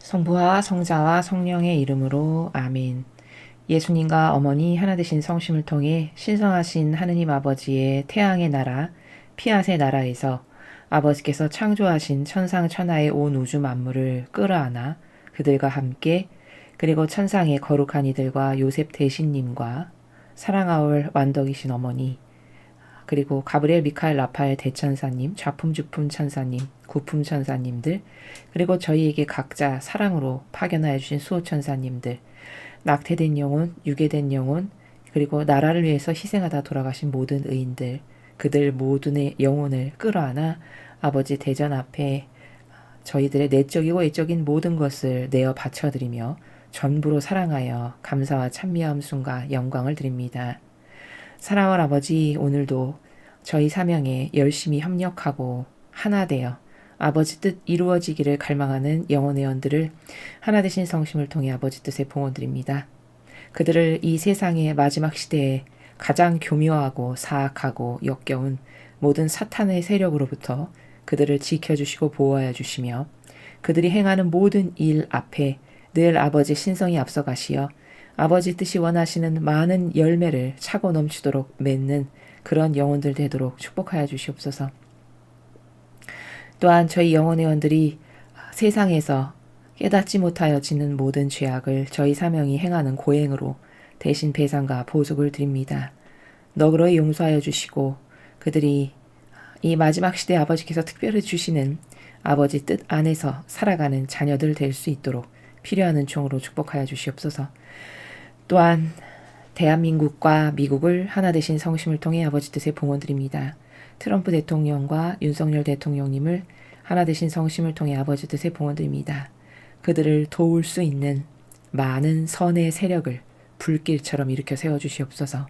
성부와 성자와 성령의 이름으로 아멘. 예수님과 어머니 하나 되신 성심을 통해 신성하신 하느님 아버지의 태양의 나라, 피앗의 나라에서 아버지께서 창조하신 천상 천하의 온 우주 만물을 끌어안아 그들과 함께 그리고 천상의 거룩한 이들과 요셉 대신님과 사랑하올 완덕이신 어머니 그리고 가브리엘, 미카엘, 라파엘 대천사님, 좌품, 주품 천사님, 구품 천사님들, 그리고 저희에게 각자 사랑으로 파견하여 주신 수호천사님들, 낙태된 영혼, 유괴된 영혼, 그리고 나라를 위해서 희생하다 돌아가신 모든 의인들, 그들 모든의 영혼을 끌어안아 아버지 대전 앞에 저희들의 내적이고 외적인 모든 것을 내어 바쳐드리며 전부로 사랑하여 감사와 찬미함순과 영광을 드립니다. 사랑하는 아버지, 오늘도 저희 사명에 열심히 협력하고 하나 되어 아버지 뜻 이루어지기를 갈망하는 영혼의 원들을 하나 되신 성심을 통해 아버지 뜻에 봉헌드립니다. 그들을 이 세상의 마지막 시대에 가장 교묘하고 사악하고 역겨운 모든 사탄의 세력으로부터 그들을 지켜주시고 보호하여 주시며 그들이 행하는 모든 일 앞에 늘 아버지 신성이 앞서가시어 아버지 뜻이 원하시는 많은 열매를 차고 넘치도록 맺는 그런 영혼들 되도록 축복하여 주시옵소서. 또한 저희 영혼의 원들이 세상에서 깨닫지 못하여 짓는 모든 죄악을 저희 사명이 행하는 고행으로 대신 배상과 보속을 드립니다. 너그러이 용서하여 주시고 그들이 이 마지막 시대 아버지께서 특별히 주시는 아버지 뜻 안에서 살아가는 자녀들 될 수 있도록 필요한 은총으로 축복하여 주시옵소서. 또한 대한민국과 미국을 하나 되신 성심을 통해 아버지 뜻에 봉헌드립니다. 트럼프 대통령과 윤석열 대통령님을 하나 되신 성심을 통해 아버지 뜻에 봉헌드립니다. 그들을 도울 수 있는 많은 선의 세력을 불길처럼 일으켜 세워주시옵소서.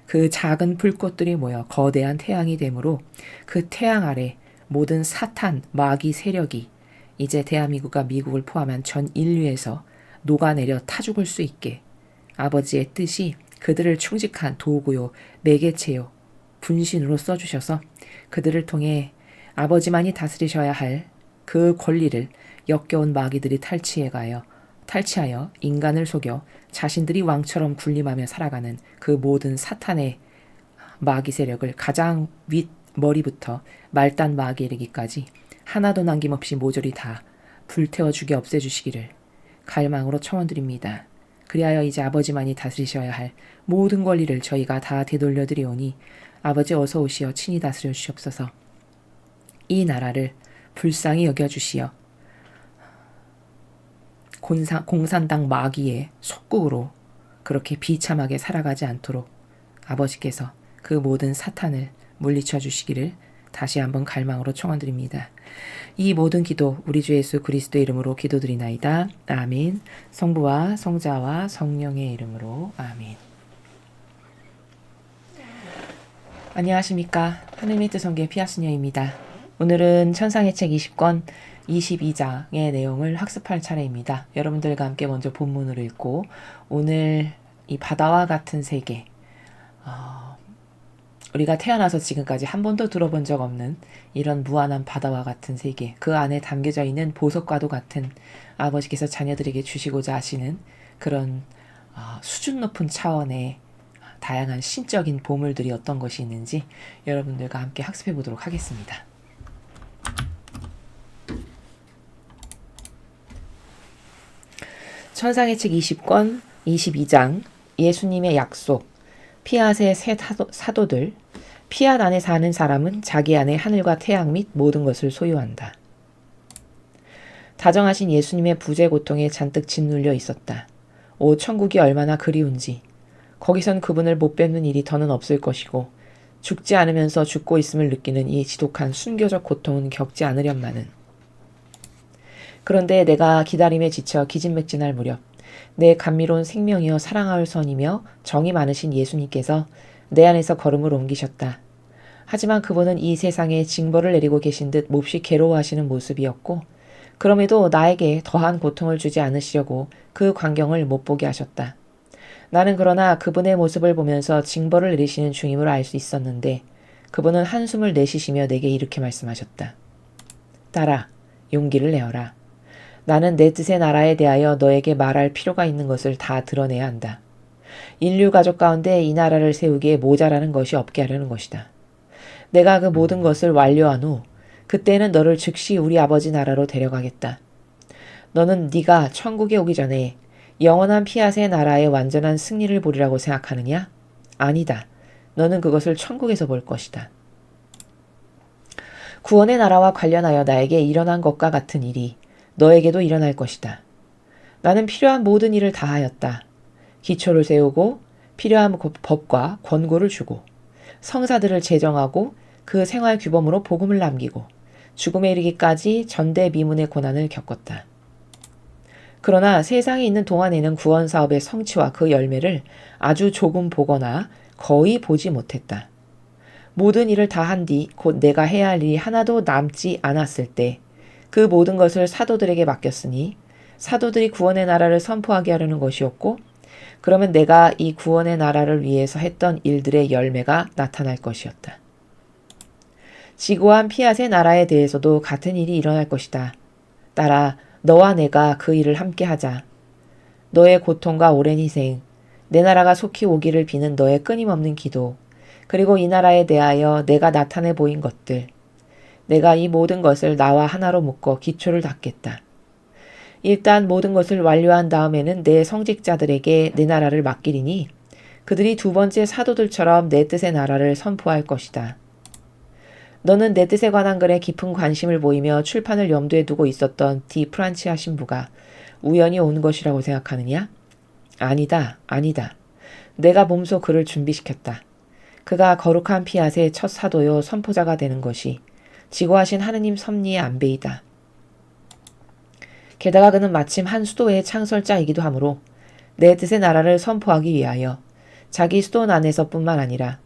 그 작은 불꽃들이 모여 거대한 태양이 되므로 그 태양 아래 모든 사탄, 마귀 세력이 이제 대한민국과 미국을 포함한 전 인류에서 녹아내려 타 죽을 수 있게 아버지의 뜻이 그들을 충직한 도구요, 매개체요, 분신으로 써주셔서 그들을 통해 아버지만이 다스리셔야 할 그 권리를 역겨운 마귀들이 탈취하여 인간을 속여 자신들이 왕처럼 군림하며 살아가는 그 모든 사탄의 마귀 세력을 가장 윗 머리부터 말단 마귀에 이르기까지 하나도 남김없이 모조리 다 불태워 죽여 없애주시기를 갈망으로 청원드립니다. 그리하여 이제 아버지만이 다스리셔야 할 모든 권리를 저희가 다 되돌려드리오니 아버지 어서 오시어 친히 다스려 주시옵소서. 이 나라를 불쌍히 여겨주시어 공산당 마귀의 속국으로 그렇게 비참하게 살아가지 않도록 아버지께서 그 모든 사탄을 물리쳐 주시기를 다시 한번 갈망으로 청원드립니다. 이 모든 기도 우리 주 예수 그리스도의 이름으로 기도드리나이다. 아멘. 성부와 성자와 성령의 이름으로 아멘. 안녕하십니까. 하늘의 뜻성교의 피아스녀입니다. 오늘은 천상의 책 20권 22장의 내용을 학습할 차례입니다. 여러분들과 함께 먼저 본문으로 읽고 오늘 이 바다와 같은 세계 우리가 태어나서 지금까지 한 번도 들어본 적 없는 이런 무한한 바다와 같은 세계, 그 안에 담겨져 있는 보석과도 같은 아버지께서 자녀들에게 주시고자 하시는 그런 수준 높은 차원의 다양한 신적인 보물들이 어떤 것이 있는지 여러분들과 함께 학습해 보도록 하겠습니다. 천상의 책 20권 22장 예수님의 약속 피앗의 새 사도들 피앗 안에 사는 사람은 자기 안에 하늘과 태양 및 모든 것을 소유한다. 다정하신 예수님의 부재 고통에 잔뜩 짓눌려 있었다. 오 천국이 얼마나 그리운지. 거기선 그분을 못 뵙는 일이 더는 없을 것이고 죽지 않으면서 죽고 있음을 느끼는 이 지독한 순교적 고통은 겪지 않으련마는. 그런데 내가 기다림에 지쳐 기진맥진할 무렵 내 감미로운 생명이여 사랑하올 선이며 정이 많으신 예수님께서 내 안에서 걸음을 옮기셨다. 하지만 그분은 이 세상에 징벌을 내리고 계신 듯 몹시 괴로워하시는 모습이었고 그럼에도 나에게 더한 고통을 주지 않으시려고 그 광경을 못 보게 하셨다. 나는 그러나 그분의 모습을 보면서 징벌을 내리시는 중임을 알 수 있었는데 그분은 한숨을 내쉬시며 내게 이렇게 말씀하셨다. 딸아, 용기를 내어라. 나는 내 뜻의 나라에 대하여 너에게 말할 필요가 있는 것을 다 드러내야 한다. 인류 가족 가운데 이 나라를 세우기에 모자라는 것이 없게 하려는 것이다. 내가 그 모든 것을 완료한 후 그때는 너를 즉시 우리 아버지 나라로 데려가겠다. 너는 네가 천국에 오기 전에 영원한 피앗의 나라의 완전한 승리를 보리라고 생각하느냐? 아니다. 너는 그것을 천국에서 볼 것이다. 구원의 나라와 관련하여 나에게 일어난 것과 같은 일이 너에게도 일어날 것이다. 나는 필요한 모든 일을 다 하였다. 기초를 세우고 필요한 법과 권고를 주고 성사들을 제정하고 그 생활 규범으로 복음을 남기고 죽음에 이르기까지 전대미문의 고난을 겪었다. 그러나 세상에 있는 동안에는 구원 사업의 성취와 그 열매를 아주 조금 보거나 거의 보지 못했다. 모든 일을 다 한 뒤 곧 내가 해야 할 일이 하나도 남지 않았을 때 그 모든 것을 사도들에게 맡겼으니 사도들이 구원의 나라를 선포하게 하려는 것이었고 그러면 내가 이 구원의 나라를 위해서 했던 일들의 열매가 나타날 것이었다. 지고한 피앗의 나라에 대해서도 같은 일이 일어날 것이다. 따라 너와 내가 그 일을 함께 하자. 너의 고통과 오랜 희생, 내 나라가 속히 오기를 비는 너의 끊임없는 기도, 그리고 이 나라에 대하여 내가 나타내 보인 것들. 내가 이 모든 것을 나와 하나로 묶어 기초를 닦겠다. 일단 모든 것을 완료한 다음에는 내 성직자들에게 내 나라를 맡기리니 그들이 두 번째 사도들처럼 내 뜻의 나라를 선포할 것이다. 너는 내 뜻에 관한 글에 깊은 관심을 보이며 출판을 염두에 두고 있었던 디 프란치아 신부가 우연히 온 것이라고 생각하느냐? 아니다, 아니다. 내가 몸소 그를 준비시켰다. 그가 거룩한 피앗의 첫 사도요 선포자가 되는 것이 지고하신 하느님 섭리의 안배이다. 게다가 그는 마침 한 수도의 창설자이기도 하므로 내 뜻의 나라를 선포하기 위하여 자기 수도 안에서뿐만 아니라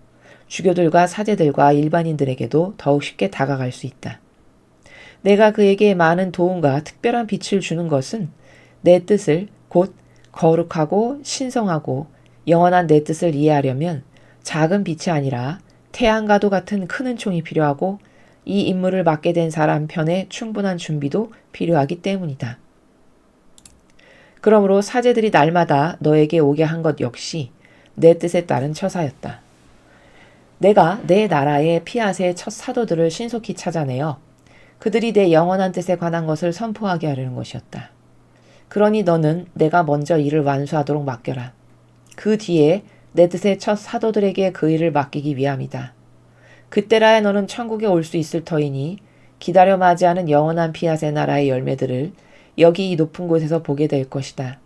주교들과 사제들과 일반인들에게도 더욱 쉽게 다가갈 수 있다. 내가 그에게 많은 도움과 특별한 빛을 주는 것은 내 뜻을 곧 거룩하고 신성하고 영원한 내 뜻을 이해하려면 작은 빛이 아니라 태양과도 같은 큰 은총이 필요하고 이 임무를 맡게 된 사람 편에 충분한 준비도 필요하기 때문이다. 그러므로 사제들이 날마다 너에게 오게 한 것 역시 내 뜻에 따른 처사였다. 내가 내 나라의 피앗의 첫 사도들을 신속히 찾아내어 그들이 내 영원한 뜻에 관한 것을 선포하게 하려는 것이었다. 그러니 너는 내가 먼저 일을 완수하도록 맡겨라. 그 뒤에 내 뜻의 첫 사도들에게 그 일을 맡기기 위함이다. 그때라야 너는 천국에 올 수 있을 터이니 기다려 맞이하는 영원한 피앗의 나라의 열매들을 여기 이 높은 곳에서 보게 될 것이다.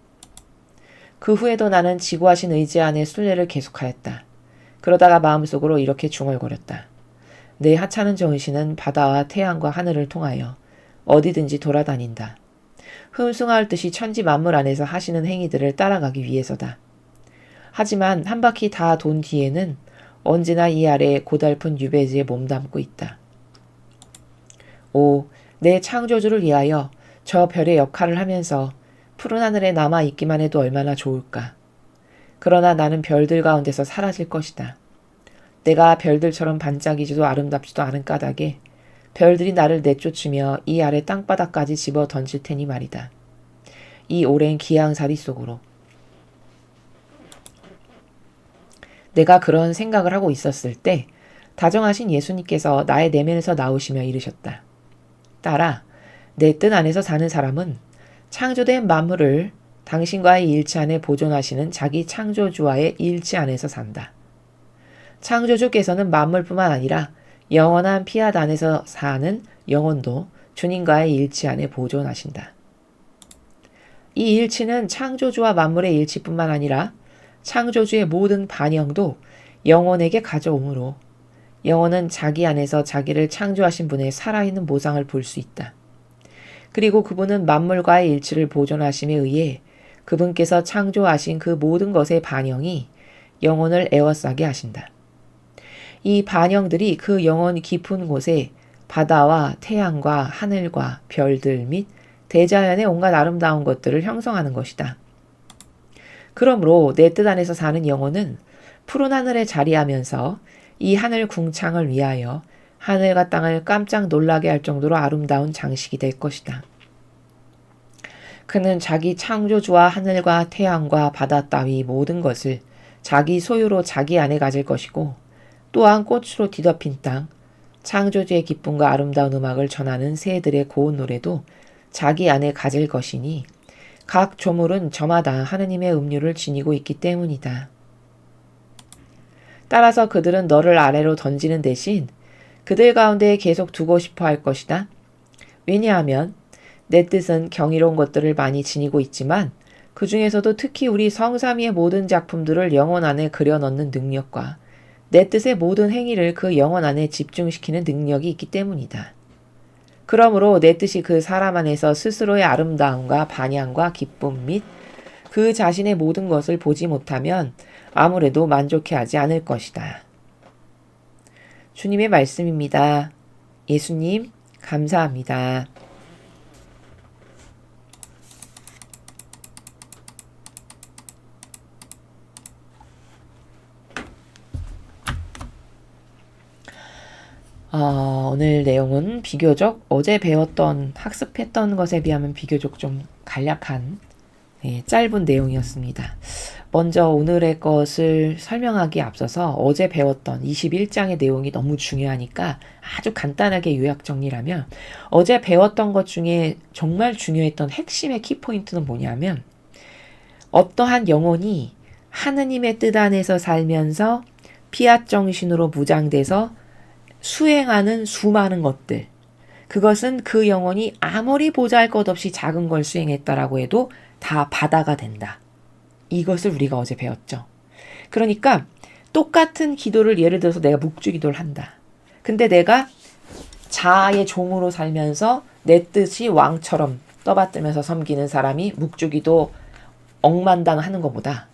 그 후에도 나는 지고하신 의지 안에 순례를 계속하였다. 그러다가 마음속으로 이렇게 중얼거렸다. 내 하찮은 정신은 바다와 태양과 하늘을 통하여 어디든지 돌아다닌다. 흠숭할 듯이 천지 만물 안에서 하시는 행위들을 따라가기 위해서다. 하지만 한 바퀴 다 돈 뒤에는 언제나 이 아래에 고달픈 유배지에 몸담고 있다. 오, 내 창조주를 위하여 저 별의 역할을 하면서 푸른 하늘에 남아있기만 해도 얼마나 좋을까. 그러나 나는 별들 가운데서 사라질 것이다. 내가 별들처럼 반짝이지도 아름답지도 않은 까닭에 별들이 나를 내쫓으며 이 아래 땅바닥까지 집어 던질 테니 말이다. 이 오랜 기양살이 속으로. 내가 그런 생각을 하고 있었을 때 다정하신 예수님께서 나의 내면에서 나오시며 이르셨다. 딸아, 내 뜻 안에서 사는 사람은 창조된 만물을 당신과의 일치 안에 보존하시는 자기 창조주와의 일치 안에서 산다. 창조주께서는 만물뿐만 아니라 영원한 피앗 안에서 사는 영혼도 주님과의 일치 안에 보존하신다. 이 일치는 창조주와 만물의 일치뿐만 아니라 창조주의 모든 반영도 영혼에게 가져오므로 영혼은 자기 안에서 자기를 창조하신 분의 살아있는 모상을 볼 수 있다. 그리고 그분은 만물과의 일치를 보존하심에 의해 그분께서 창조하신 그 모든 것의 반영이 영혼을 에워싸게 하신다. 이 반영들이 그 영혼 깊은 곳에 바다와 태양과 하늘과 별들 및 대자연의 온갖 아름다운 것들을 형성하는 것이다. 그러므로 내 뜻 안에서 사는 영혼은 푸른 하늘에 자리하면서 이 하늘 궁창을 위하여 하늘과 땅을 깜짝 놀라게 할 정도로 아름다운 장식이 될 것이다. 그는 자기 창조주와 하늘과 태양과 바다 따위 모든 것을 자기 소유로 자기 안에 가질 것이고 또한 꽃으로 뒤덮인 땅, 창조주의 기쁨과 아름다운 음악을 전하는 새들의 고운 노래도 자기 안에 가질 것이니 각 조물은 저마다 하느님의 음료를 지니고 있기 때문이다. 따라서 그들은 너를 아래로 던지는 대신 그들 가운데 계속 두고 싶어 할 것이다. 왜냐하면 내 뜻은 경이로운 것들을 많이 지니고 있지만 그 중에서도 특히 우리 성삼위의 모든 작품들을 영혼 안에 그려넣는 능력과 내 뜻의 모든 행위를 그 영혼 안에 집중시키는 능력이 있기 때문이다. 그러므로 내 뜻이 그 사람 안에서 스스로의 아름다움과 반향과 기쁨 및 그 자신의 모든 것을 보지 못하면 아무래도 만족해하지 않을 것이다. 주님의 말씀입니다. 예수님, 감사합니다. 오늘 내용은 비교적 어제 배웠던 학습했던 것에 비하면 비교적 좀 간략한 짧은 내용이었습니다. 먼저 오늘의 것을 설명하기에 앞서서 어제 배웠던 21장의 내용이 너무 중요하니까 아주 간단하게 요약 정리를 하면 어제 배웠던 것 중에 정말 중요했던 핵심의 키포인트는 뭐냐면 어떠한 영혼이 하느님의 뜻 안에서 살면서 피앗 정신으로 무장돼서 수행하는 수많은 것들, 그것은 그 영혼이 아무리 보잘것없이 작은 걸 수행했다라고 해도 다 바다가 된다. 이것을 우리가 어제 배웠죠. 그러니까 똑같은 기도를 예를 들어서 내가 묵주기도를 한다. 근데 내가 자아의 종으로 살면서 내 뜻이 왕처럼 떠받들면서 섬기는 사람이 묵주기도 억만당하는 것보다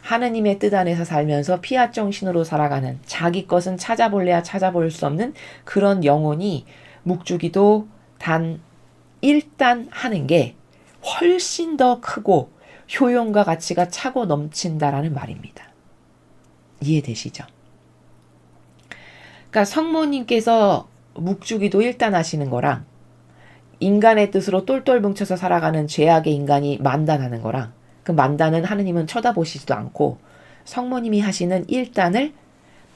하느님의 뜻 안에서 살면서 피앗 정신으로 살아가는 자기 것은 찾아볼래야 찾아볼 수 없는 그런 영혼이 묵주기도 단 1단 하는 게 훨씬 더 크고 효용과 가치가 차고 넘친다라는 말입니다. 이해되시죠? 그러니까 성모님께서 묵주기도 1단 하시는 거랑 인간의 뜻으로 똘똘 뭉쳐서 살아가는 죄악의 인간이 만단하는 거랑 그 만단은 하느님은 쳐다보시지도 않고 성모님이 하시는 1단을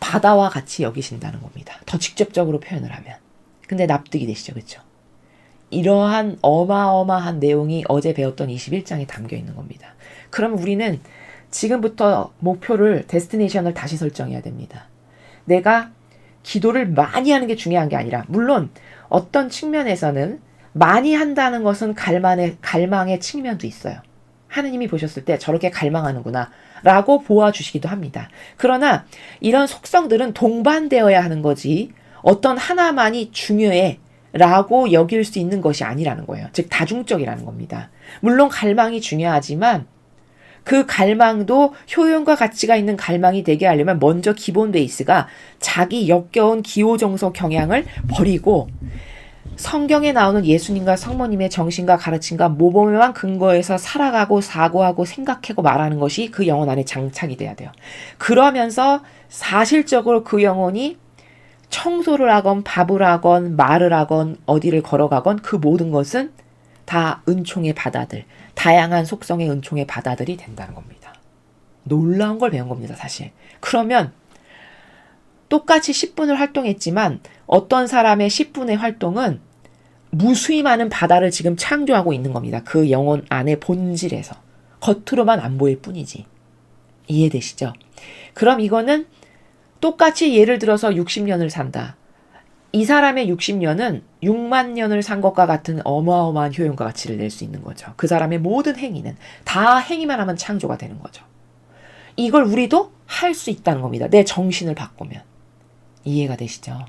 바다와 같이 여기신다는 겁니다. 더 직접적으로 표현을 하면. 근데 납득이 되시죠? 그렇죠? 이러한 어마어마한 내용이 어제 배웠던 21장에 담겨 있는 겁니다. 그럼 우리는 지금부터 목표를, 데스티네이션을 다시 설정해야 됩니다. 내가 기도를 많이 하는 게 중요한 게 아니라, 물론 어떤 측면에서는 많이 한다는 것은 갈망의 측면도 있어요. 하느님이 보셨을 때 저렇게 갈망하는구나 라고 보아주시기도 합니다. 그러나 이런 속성들은 동반되어야 하는 거지 어떤 하나만이 중요해 라고 여길 수 있는 것이 아니라는 거예요. 즉 다중적이라는 겁니다. 물론 갈망이 중요하지만 그 갈망도 효용과 가치가 있는 갈망이 되게 하려면 먼저 기본 베이스가 자기 역겨운 기호정서 경향을 버리고 성경에 나오는 예수님과 성모님의 정신과 가르침과 모범에만 근거해서 살아가고 사고하고 생각하고 말하는 것이 그 영혼 안에 장착이 돼야 돼요. 그러면서 사실적으로 그 영혼이 청소를 하건 밥을 하건 말을 하건 어디를 걸어가건 그 모든 것은 다 은총의 바다들, 다양한 속성의 은총의 바다들이 된다는 겁니다. 놀라운 걸 배운 겁니다, 사실. 그러면 똑같이 10분을 활동했지만 어떤 사람의 10분의 활동은 무수히 많은 바다를 지금 창조하고 있는 겁니다. 그 영혼 안의 본질에서. 겉으로만 안 보일 뿐이지. 이해되시죠? 그럼 이거는 똑같이 예를 들어서 60년을 산다. 이 사람의 60년은 6만 년을 산 것과 같은 어마어마한 효용과 가치를 낼 수 있는 거죠. 그 사람의 모든 행위는 다 행위만 하면 창조가 되는 거죠. 이걸 우리도 할 수 있다는 겁니다. 내 정신을 바꾸면. 이해가 되시죠?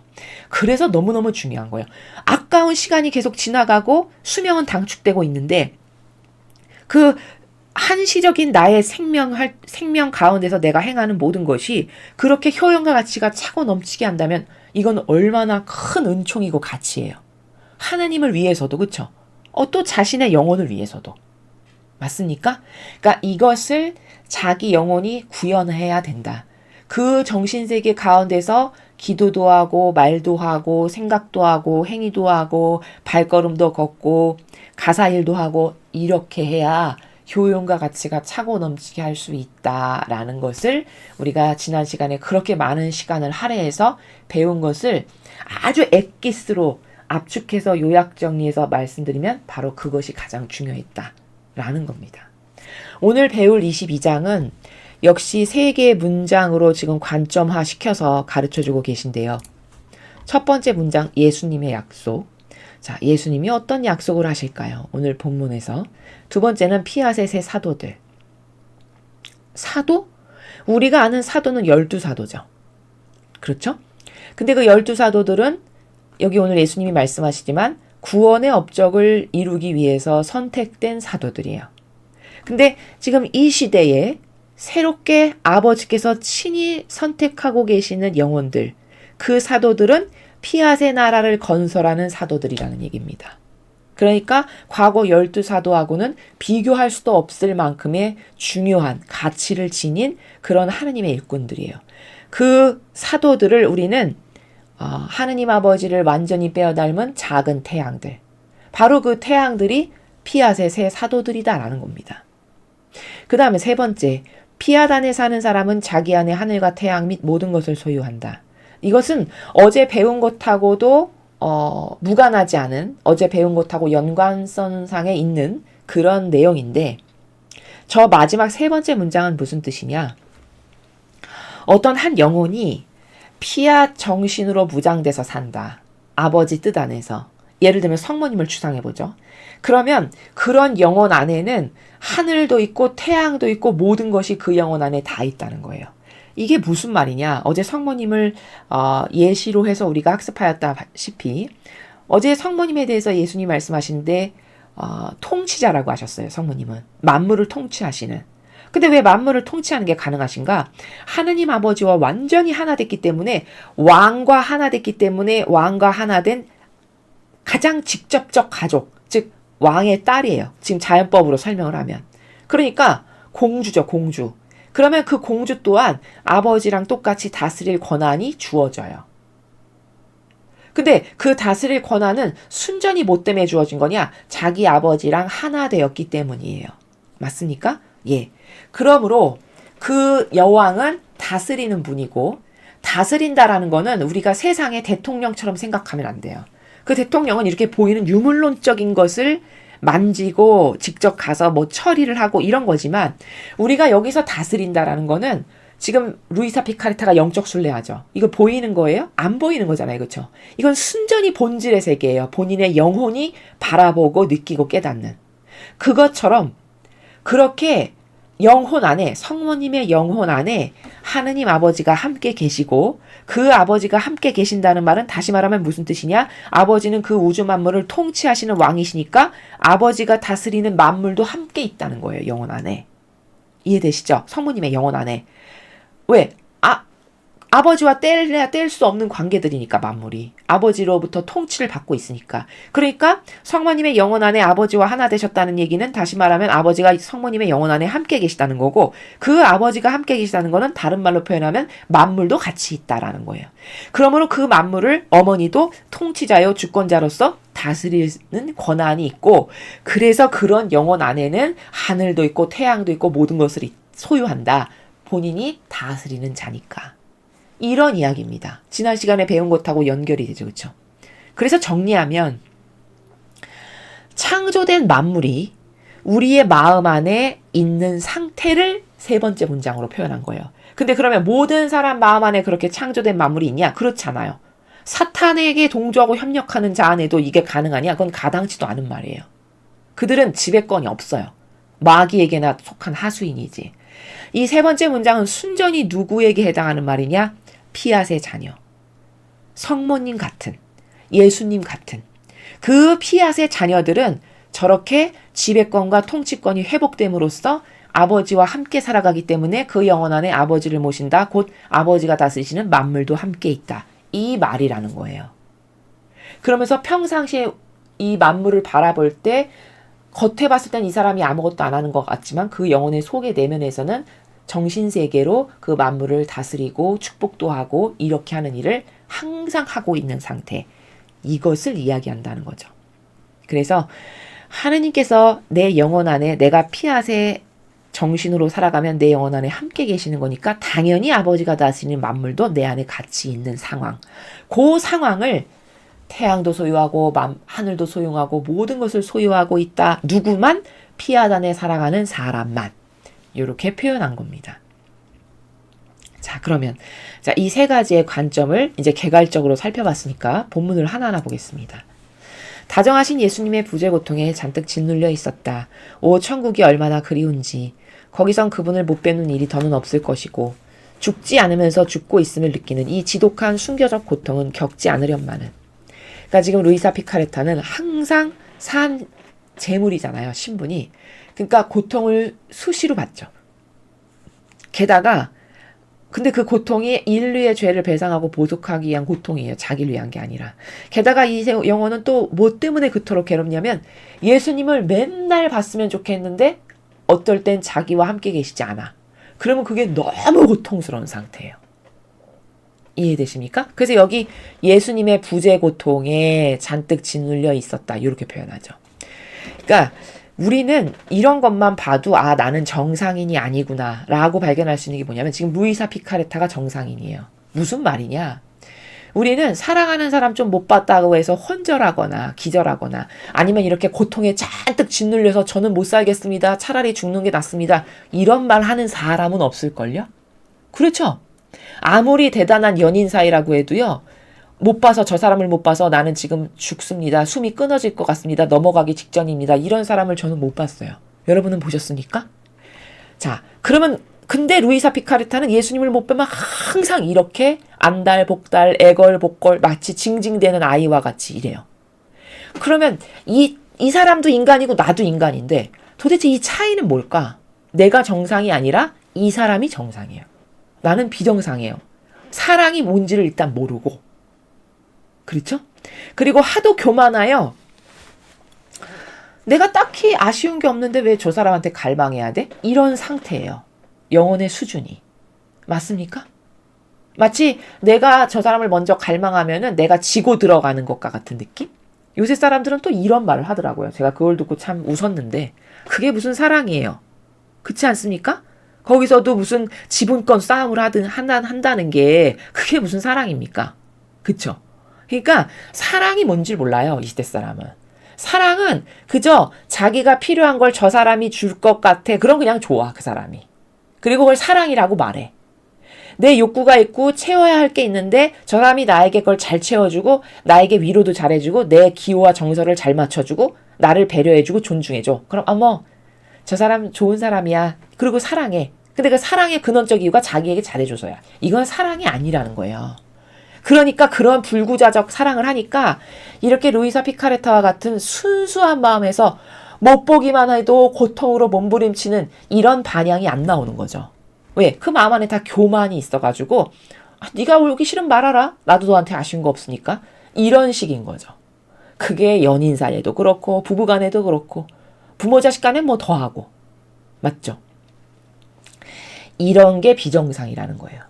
그래서 너무너무 중요한 거예요. 아까운 시간이 계속 지나가고 수명은 단축되고 있는데 그 한시적인 나의 생명 가운데서 내가 행하는 모든 것이 그렇게 효용과 가치가 차고 넘치게 한다면 이건 얼마나 큰 은총이고 가치예요. 하나님을 위해서도, 그렇죠? 또 자신의 영혼을 위해서도. 맞습니까? 그러니까 이것을 자기 영혼이 구현해야 된다. 그 정신세계 가운데서 기도도 하고 말도 하고 생각도 하고 행위도 하고 발걸음도 걷고 가사일도 하고 이렇게 해야 효용과 가치가 차고 넘치게 할 수 있다라는 것을 우리가 지난 시간에 그렇게 많은 시간을 할애해서 배운 것을 아주 엑기스로 압축해서 요약 정리해서 말씀드리면 바로 그것이 가장 중요했다라는 겁니다. 오늘 배울 22장은 역시 3개의 문장으로 지금 관점화 시켜서 가르쳐주고 계신데요. 첫 번째 문장, 예수님의 약속. 자, 예수님이 어떤 약속을 하실까요? 오늘 본문에서. 두 번째는 피앗의 세 사도들. 사도? 우리가 아는 사도는 12사도죠. 그렇죠? 근데 그 12사도들은 여기 오늘 예수님이 말씀하시지만 구원의 업적을 이루기 위해서 선택된 사도들이에요. 근데 지금 이 시대에 새롭게 아버지께서 친히 선택하고 계시는 영혼들, 그 사도들은 피앗의 나라를 건설하는 사도들이라는 얘기입니다. 그러니까 과거 12사도하고는 비교할 수도 없을 만큼의 중요한 가치를 지닌 그런 하느님의 일꾼들이에요. 그 사도들을 우리는 하느님 아버지를 완전히 빼어 닮은 작은 태양들, 바로 그 태양들이 피앗의 새 사도들이다라는 겁니다. 그 다음에 세 번째, 피앗 안에 사는 사람은 자기 안에 하늘과 태양 및 모든 것을 소유한다. 이것은 어제 배운 것하고도 무관하지 않은, 어제 배운 것하고 연관성상에 있는 그런 내용인데, 저 마지막 세 번째 문장은 무슨 뜻이냐? 어떤 한 영혼이 피앗 정신으로 무장돼서 산다. 아버지 뜻 안에서. 예를 들면 성모님을 추상해보죠. 그러면 그런 영혼 안에는 하늘도 있고 태양도 있고 모든 것이 그 영혼 안에 다 있다는 거예요. 이게 무슨 말이냐? 어제 성모님을 예시로 해서 우리가 학습하였다시피 어제 성모님에 대해서 예수님 말씀하시는데 통치자라고 하셨어요. 성모님은. 만물을 통치하시는. 근데 왜 만물을 통치하는 게 가능하신가? 하느님 아버지와 완전히 하나 됐기 때문에, 왕과 하나 됐기 때문에 왕과 하나 된 가장 직접적 가족, 즉 왕의 딸이에요. 지금 자연법으로 설명을 하면. 그러니까 공주죠, 공주. 그러면 그 공주 또한 아버지랑 똑같이 다스릴 권한이 주어져요. 근데 그 다스릴 권한은 순전히 뭐 때문에 주어진 거냐? 자기 아버지랑 하나 되었기 때문이에요. 맞습니까? 예. 그러므로 그 여왕은 다스리는 분이고, 다스린다라는 거는 우리가 세상의 대통령처럼 생각하면 안 돼요. 그 대통령은 이렇게 보이는 유물론적인 것을 만지고 직접 가서 뭐 처리를 하고 이런 거지만, 우리가 여기서 다스린다라는 거는 지금 루이사 피카르타가 영적 순례하죠. 이거 보이는 거예요? 안 보이는 거잖아요. 그렇죠? 이건 순전히 본질의 세계예요. 본인의 영혼이 바라보고 느끼고 깨닫는. 그것처럼 그렇게 영혼 안에, 성모님의 영혼 안에 하느님 아버지가 함께 계시고, 그 아버지가 함께 계신다는 말은 다시 말하면 무슨 뜻이냐? 아버지는 그 우주 만물을 통치하시는 왕이시니까 아버지가 다스리는 만물도 함께 있다는 거예요. 영혼 안에. 이해되시죠? 성모님의 영혼 안에. 왜? 아버지와 뗄래야 뗄 수 없는 관계들이니까, 만물이. 아버지로부터 통치를 받고 있으니까. 그러니까 성모님의 영혼 안에 아버지와 하나 되셨다는 얘기는 다시 말하면 아버지가 성모님의 영혼 안에 함께 계시다는 거고, 그 아버지가 함께 계시다는 거는 다른 말로 표현하면 만물도 같이 있다라는 거예요. 그러므로 그 만물을 어머니도 통치자요 주권자로서 다스리는 권한이 있고, 그래서 그런 영혼 안에는 하늘도 있고 태양도 있고 모든 것을 소유한다. 본인이 다스리는 자니까. 이런 이야기입니다. 지난 시간에 배운 것하고 연결이 되죠. 그렇죠? 그래서 정리하면 창조된 만물이 우리의 마음 안에 있는 상태를 세 번째 문장으로 표현한 거예요. 근데 그러면 모든 사람 마음 안에 그렇게 창조된 만물이 있냐? 그렇잖아요. 사탄에게 동조하고 협력하는 자 안에도 이게 가능하냐? 그건 가당치도 않은 말이에요. 그들은 지배권이 없어요. 마귀에게나 속한 하수인이지. 이 세 번째 문장은 순전히 누구에게 해당하는 말이냐? 피앗의 자녀, 성모님 같은, 예수님 같은 그 피앗의 자녀들은 저렇게 지배권과 통치권이 회복됨으로써 아버지와 함께 살아가기 때문에 그 영혼 안에 아버지를 모신다. 곧 아버지가 다스리시는 만물도 함께 있다. 이 말이라는 거예요. 그러면서 평상시에 이 만물을 바라볼 때 겉에 봤을 땐 이 사람이 아무것도 안 하는 것 같지만 그 영혼의 속의 내면에서는 정신세계로 그 만물을 다스리고 축복도 하고 이렇게 하는 일을 항상 하고 있는 상태. 이것을 이야기한다는 거죠. 그래서 하느님께서 내 영혼 안에 내가 피앗의 정신으로 살아가면 내 영혼 안에 함께 계시는 거니까 당연히 아버지가 다스리는 만물도 내 안에 같이 있는 상황. 그 상황을 태양도 소유하고 하늘도 소유하고 모든 것을 소유하고 있다. 누구만? 피앗 안에 살아가는 사람만. 이렇게 표현한 겁니다. 자, 그러면 이 세 가지의 관점을 이제 개괄적으로 살펴봤으니까 본문을 하나하나 보겠습니다. 다정하신 예수님의 부재 고통에 잔뜩 짓눌려 있었다. 오, 천국이 얼마나 그리운지. 거기선 그분을 못 뵙는 일이 더는 없을 것이고 죽지 않으면서 죽고 있음을 느끼는 이 지독한 순교적 고통은 겪지 않으련만은. 그러니까 지금 루이사 피카레타는 항상 산 재물이잖아요. 신분이. 그러니까 고통을 수시로 받죠. 게다가 근데 그 고통이 인류의 죄를 배상하고 보속하기 위한 고통이에요. 자기를 위한 게 아니라. 게다가 이 영혼은 또 뭐 때문에 그토록 괴롭냐면 예수님을 맨날 봤으면 좋겠는데 어떨 땐 자기와 함께 계시지 않아. 그러면 그게 너무 고통스러운 상태예요. 이해되십니까? 그래서 여기 예수님의 부재 고통에 잔뜩 짓눌려 있었다. 이렇게 표현하죠. 그러니까 우리는 이런 것만 봐도 아, 나는 정상인이 아니구나 라고 발견할 수 있는 게 뭐냐면 지금 루이사 피카레타가 정상인이에요. 무슨 말이냐? 우리는 사랑하는 사람 좀 못 봤다고 해서 혼절하거나 기절하거나 아니면 이렇게 고통에 잔뜩 짓눌려서 저는 못 살겠습니다. 차라리 죽는 게 낫습니다. 이런 말 하는 사람은 없을걸요? 그렇죠? 아무리 대단한 연인 사이라고 해도요. 못 봐서 저 사람을 못 봐서 나는 지금 죽습니다. 숨이 끊어질 것 같습니다. 넘어가기 직전입니다. 이런 사람을 저는 못 봤어요. 여러분은 보셨습니까? 자, 그러면 근데 루이사 피카레타는 예수님을 못 뵈면 항상 이렇게 안달복달, 애걸복걸 마치 징징대는 아이와 같이 이래요. 그러면 이 사람도 인간이고 나도 인간인데 도대체 이 차이는 뭘까? 내가 정상이 아니라 이 사람이 정상이에요. 나는 비정상이에요. 사랑이 뭔지를 일단 모르고 그렇죠? 그리고 하도 교만하여 내가 딱히 아쉬운 게 없는데 왜 저 사람한테 갈망해야 돼? 이런 상태예요. 영혼의 수준이. 맞습니까? 마치 내가 저 사람을 먼저 갈망하면은 내가 지고 들어가는 것과 같은 느낌? 요새 사람들은 또 이런 말을 하더라고요. 제가 그걸 듣고 참 웃었는데 그게 무슨 사랑이에요. 그렇지 않습니까? 거기서도 무슨 지분권 싸움을 한다는 게 그게 무슨 사랑입니까? 그쵸? 그러니까 사랑이 뭔지 몰라요. 이 시대 사람은. 사랑은 그저 자기가 필요한 걸 저 사람이 줄 것 같아. 그럼 그냥 좋아. 그 사람이. 그리고 그걸 사랑이라고 말해. 내 욕구가 있고 채워야 할 게 있는데 저 사람이 나에게 그걸 잘 채워주고 나에게 위로도 잘해주고 내 기호와 정서를 잘 맞춰주고 나를 배려해주고 존중해줘. 그럼 저 사람 좋은 사람이야. 그리고 사랑해. 근데 그 사랑의 근원적 이유가 자기에게 잘해줘서야. 이건 사랑이 아니라는 거예요. 그러니까 그런 불구자적 사랑을 하니까 이렇게 루이사 피카레타와 같은 순수한 마음에서 못 보기만 해도 고통으로 몸부림치는 이런 반향이 안 나오는 거죠. 왜? 그 마음 안에 다 교만이 있어가지고 네가 오기 싫으면 말아라. 나도 너한테 아쉬운 거 없으니까. 이런 식인 거죠. 그게 연인 사이에도 그렇고 부부 간에도 그렇고 부모 자식 간에 뭐 더하고. 맞죠? 이런 게 비정상이라는 거예요.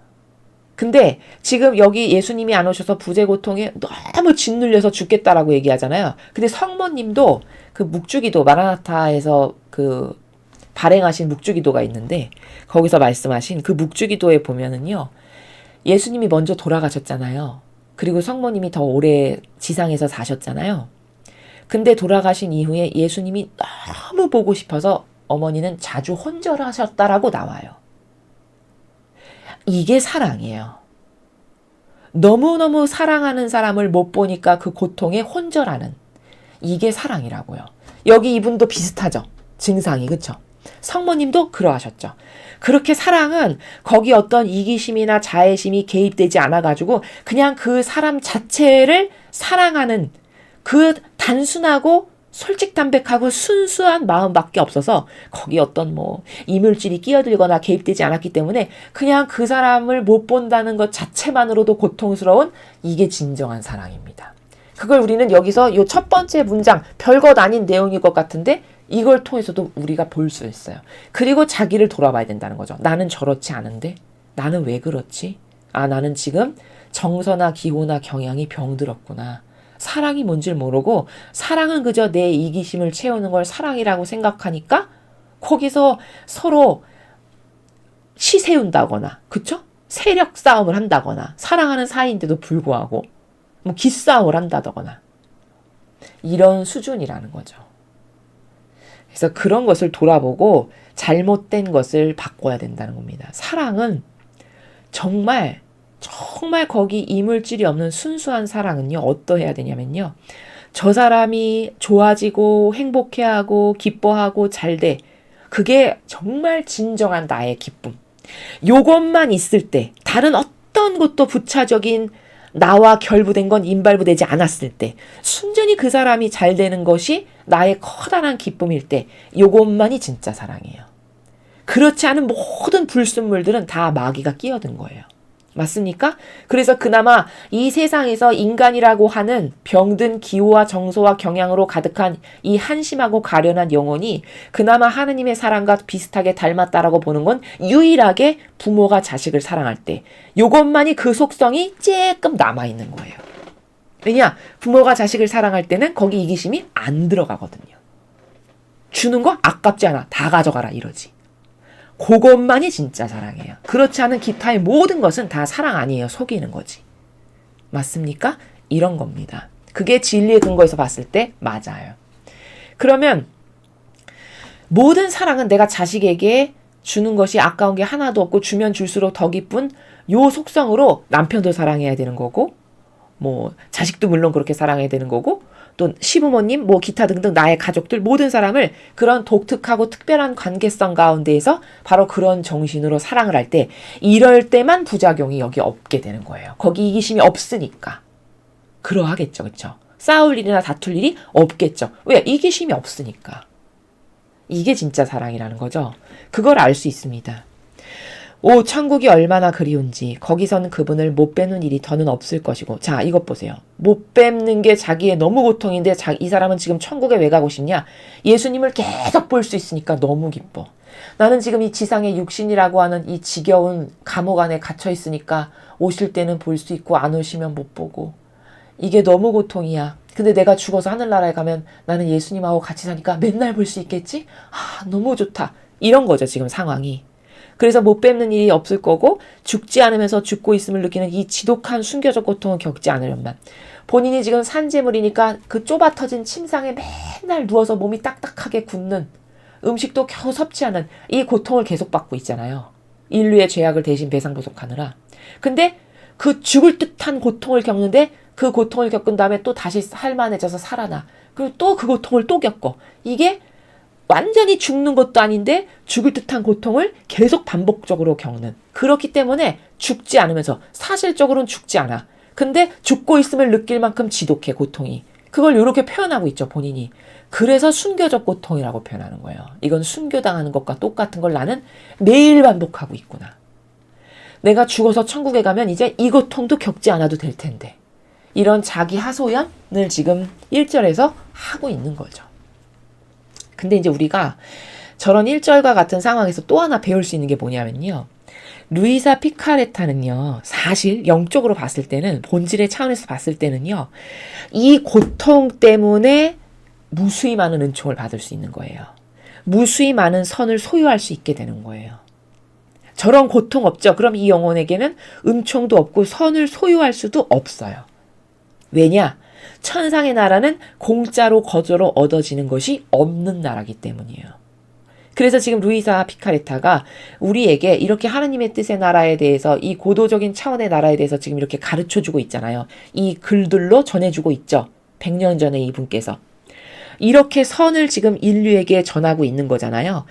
근데 지금 여기 예수님이 안 오셔서 부재 고통에 너무 짓눌려서 죽겠다라고 얘기하잖아요. 근데 성모님도 그 묵주기도 마라나타에서 그 발행하신 묵주기도가 있는데 거기서 말씀하신 그 묵주기도에 보면은요. 예수님이 먼저 돌아가셨잖아요. 그리고 성모님이 더 오래 지상에서 사셨잖아요. 근데 돌아가신 이후에 예수님이 너무 보고 싶어서 어머니는 자주 혼절하셨다라고 나와요. 이게 사랑이에요. 너무너무 사랑하는 사람을 못 보니까 그 고통에 혼절하는 이게 사랑이라고요. 여기 이분도 비슷하죠. 증상이. 그렇죠? 성모님도 그러하셨죠. 그렇게 사랑은 거기 어떤 이기심이나 자애심이 개입되지 않아가지고 그냥 그 사람 자체를 사랑하는 그 단순하고 솔직담백하고 순수한 마음밖에 없어서 거기 어떤 이물질이 끼어들거나 개입되지 않았기 때문에 그냥 그 사람을 못 본다는 것 자체만으로도 고통스러운 이게 진정한 사랑입니다. 그걸 우리는 여기서 이 첫 번째 문장 별것 아닌 내용일 것 같은데 이걸 통해서도 우리가 볼 수 있어요. 그리고 자기를 돌아봐야 된다는 거죠. 나는 저렇지 않은데? 나는 왜 그렇지? 아, 나는 지금 정서나 기호나 경향이 병들었구나. 사랑이 뭔지를 모르고 사랑은 그저 내 이기심을 채우는 걸 사랑이라고 생각하니까 거기서 서로 시세운다거나, 그쵸? 세력 싸움을 한다거나, 사랑하는 사이인데도 불구하고 뭐 기싸움을 한다거나 이런 수준이라는 거죠. 그래서 그런 것을 돌아보고 잘못된 것을 바꿔야 된다는 겁니다. 사랑은 정말 거기 이물질이 없는 순수한 사랑은요, 어떠해야 되냐면요, 저 사람이 좋아지고 행복해하고 기뻐하고 잘 돼. 그게 정말 진정한 나의 기쁨. 요것만 있을 때, 다른 어떤 것도 부차적인 나와 결부된 건 임발부되지 않았을 때, 순전히 그 사람이 잘 되는 것이 나의 커다란 기쁨일 때, 요것만이 진짜 사랑이에요. 그렇지 않은 모든 불순물들은 다 마귀가 끼어든 거예요. 맞습니까? 그래서 그나마 이 세상에서 인간이라고 하는 병든 기호와 정서와 경향으로 가득한 이 한심하고 가련한 영혼이 그나마 하느님의 사랑과 비슷하게 닮았다라고 보는 건 유일하게 부모가 자식을 사랑할 때, 요것만이 그 속성이 조금 남아있는 거예요. 왜냐? 부모가 자식을 사랑할 때는 거기 이기심이 안 들어가거든요. 주는 거 아깝지 않아. 다 가져가라 이러지. 그것만이 진짜 사랑이에요. 그렇지 않은 기타의 모든 것은 다 사랑 아니에요. 속이는 거지. 맞습니까? 이런 겁니다. 그게 진리의 근거에서 봤을 때 맞아요. 그러면 모든 사랑은 내가 자식에게 주는 것이 아까운 게 하나도 없고 주면 줄수록 더 기쁜 요 속성으로 남편도 사랑해야 되는 거고, 뭐 자식도 물론 그렇게 사랑해야 되는 거고, 또 시부모님, 뭐 기타 등등 나의 가족들 모든 사람을 그런 독특하고 특별한 관계성 가운데에서 바로 그런 정신으로 사랑을 할 때, 이럴 때만 부작용이 여기 없게 되는 거예요. 거기 이기심이 없으니까. 그러하겠죠. 그렇죠? 싸울 일이나 다툴 일이 없겠죠. 왜? 이기심이 없으니까. 이게 진짜 사랑이라는 거죠. 그걸 알 수 있습니다. 오, 천국이 얼마나 그리운지 거기서는 그분을 못 뵙는 일이 더는 없을 것이고. 자, 이것 보세요. 못 뵙는 게 자기의 너무 고통인데 이 사람은 지금 천국에 왜 가고 싶냐? 예수님을 계속 볼 수 있으니까 너무 기뻐. 나는 지금 이 지상의 육신이라고 하는 이 지겨운 감옥 안에 갇혀 있으니까 오실 때는 볼 수 있고 안 오시면 못 보고. 이게 너무 고통이야. 근데 내가 죽어서 하늘나라에 가면 나는 예수님하고 같이 사니까 맨날 볼 수 있겠지? 아, 너무 좋다. 이런 거죠, 지금 상황이. 그래서 못 뵙는 일이 없을 거고, 죽지 않으면서 죽고 있음을 느끼는 이 지독한 순교적 고통을 겪지 않으련만. 본인이 지금 산재물이니까 그 좁아 터진 침상에 맨날 누워서 몸이 딱딱하게 굳는, 음식도 겨우 섭취하는 이 고통을 계속 받고 있잖아요. 인류의 죄악을 대신 배상보속하느라. 근데 그 죽을 듯한 고통을 겪는데 그 고통을 겪은 다음에 또 다시 살만해져서 살아나. 그리고 또 그 고통을 또 겪어. 이게 완전히 죽는 것도 아닌데 죽을 듯한 고통을 계속 반복적으로 겪는. 그렇기 때문에 죽지 않으면서, 사실적으로는 죽지 않아. 근데 죽고 있음을 느낄 만큼 지독해, 고통이. 그걸 이렇게 표현하고 있죠, 본인이. 그래서 순교적 고통이라고 표현하는 거예요. 이건 순교당하는 것과 똑같은 걸 나는 매일 반복하고 있구나. 내가 죽어서 천국에 가면 이제 이 고통도 겪지 않아도 될 텐데. 이런 자기 하소연을 지금 1절에서 하고 있는 거죠. 근데 이제 우리가 저런 1절과 같은 상황에서 또 하나 배울 수 있는 게 뭐냐면요. 루이사 피카레타는요, 사실 영적으로 봤을 때는, 본질의 차원에서 봤을 때는요, 이 고통 때문에 무수히 많은 은총을 받을 수 있는 거예요. 무수히 많은 선을 소유할 수 있게 되는 거예요. 저런 고통 없죠? 그럼 이 영혼에게는 은총도 없고 선을 소유할 수도 없어요. 왜냐? 천상의 나라는 공짜로 거저로 얻어지는 것이 없는 나라기 때문이에요. 그래서 지금 루이사 피카레타가 우리에게 이렇게 하느님의 뜻의 나라에 대해서, 이 고도적인 차원의 나라에 대해서 지금 이렇게 가르쳐주고 있잖아요. 이 글들로 전해주고 있죠. 100년 전에 이분께서. 이렇게 선을 지금 인류에게 전하고 있는 거잖아요.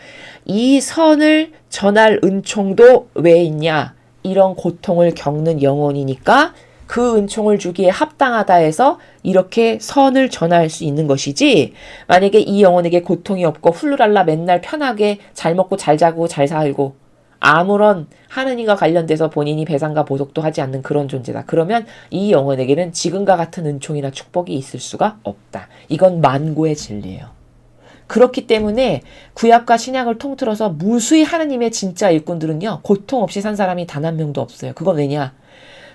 이 선을 전할 은총도 왜 있냐? 이런 고통을 겪는 영혼이니까 그 은총을 주기에 합당하다 해서 이렇게 선을 전할 수 있는 것이지, 만약에 이 영혼에게 고통이 없고 훌루랄라 맨날 편하게 잘 먹고 잘 자고 잘 살고 아무런 하느님과 관련돼서 본인이 배상과 보속도 하지 않는 그런 존재다. 그러면 이 영혼에게는 지금과 같은 은총이나 축복이 있을 수가 없다. 이건 만고의 진리예요. 그렇기 때문에 구약과 신약을 통틀어서 무수히 하느님의 진짜 일꾼들은요, 고통 없이 산 사람이 단 한 명도 없어요. 그건 왜냐?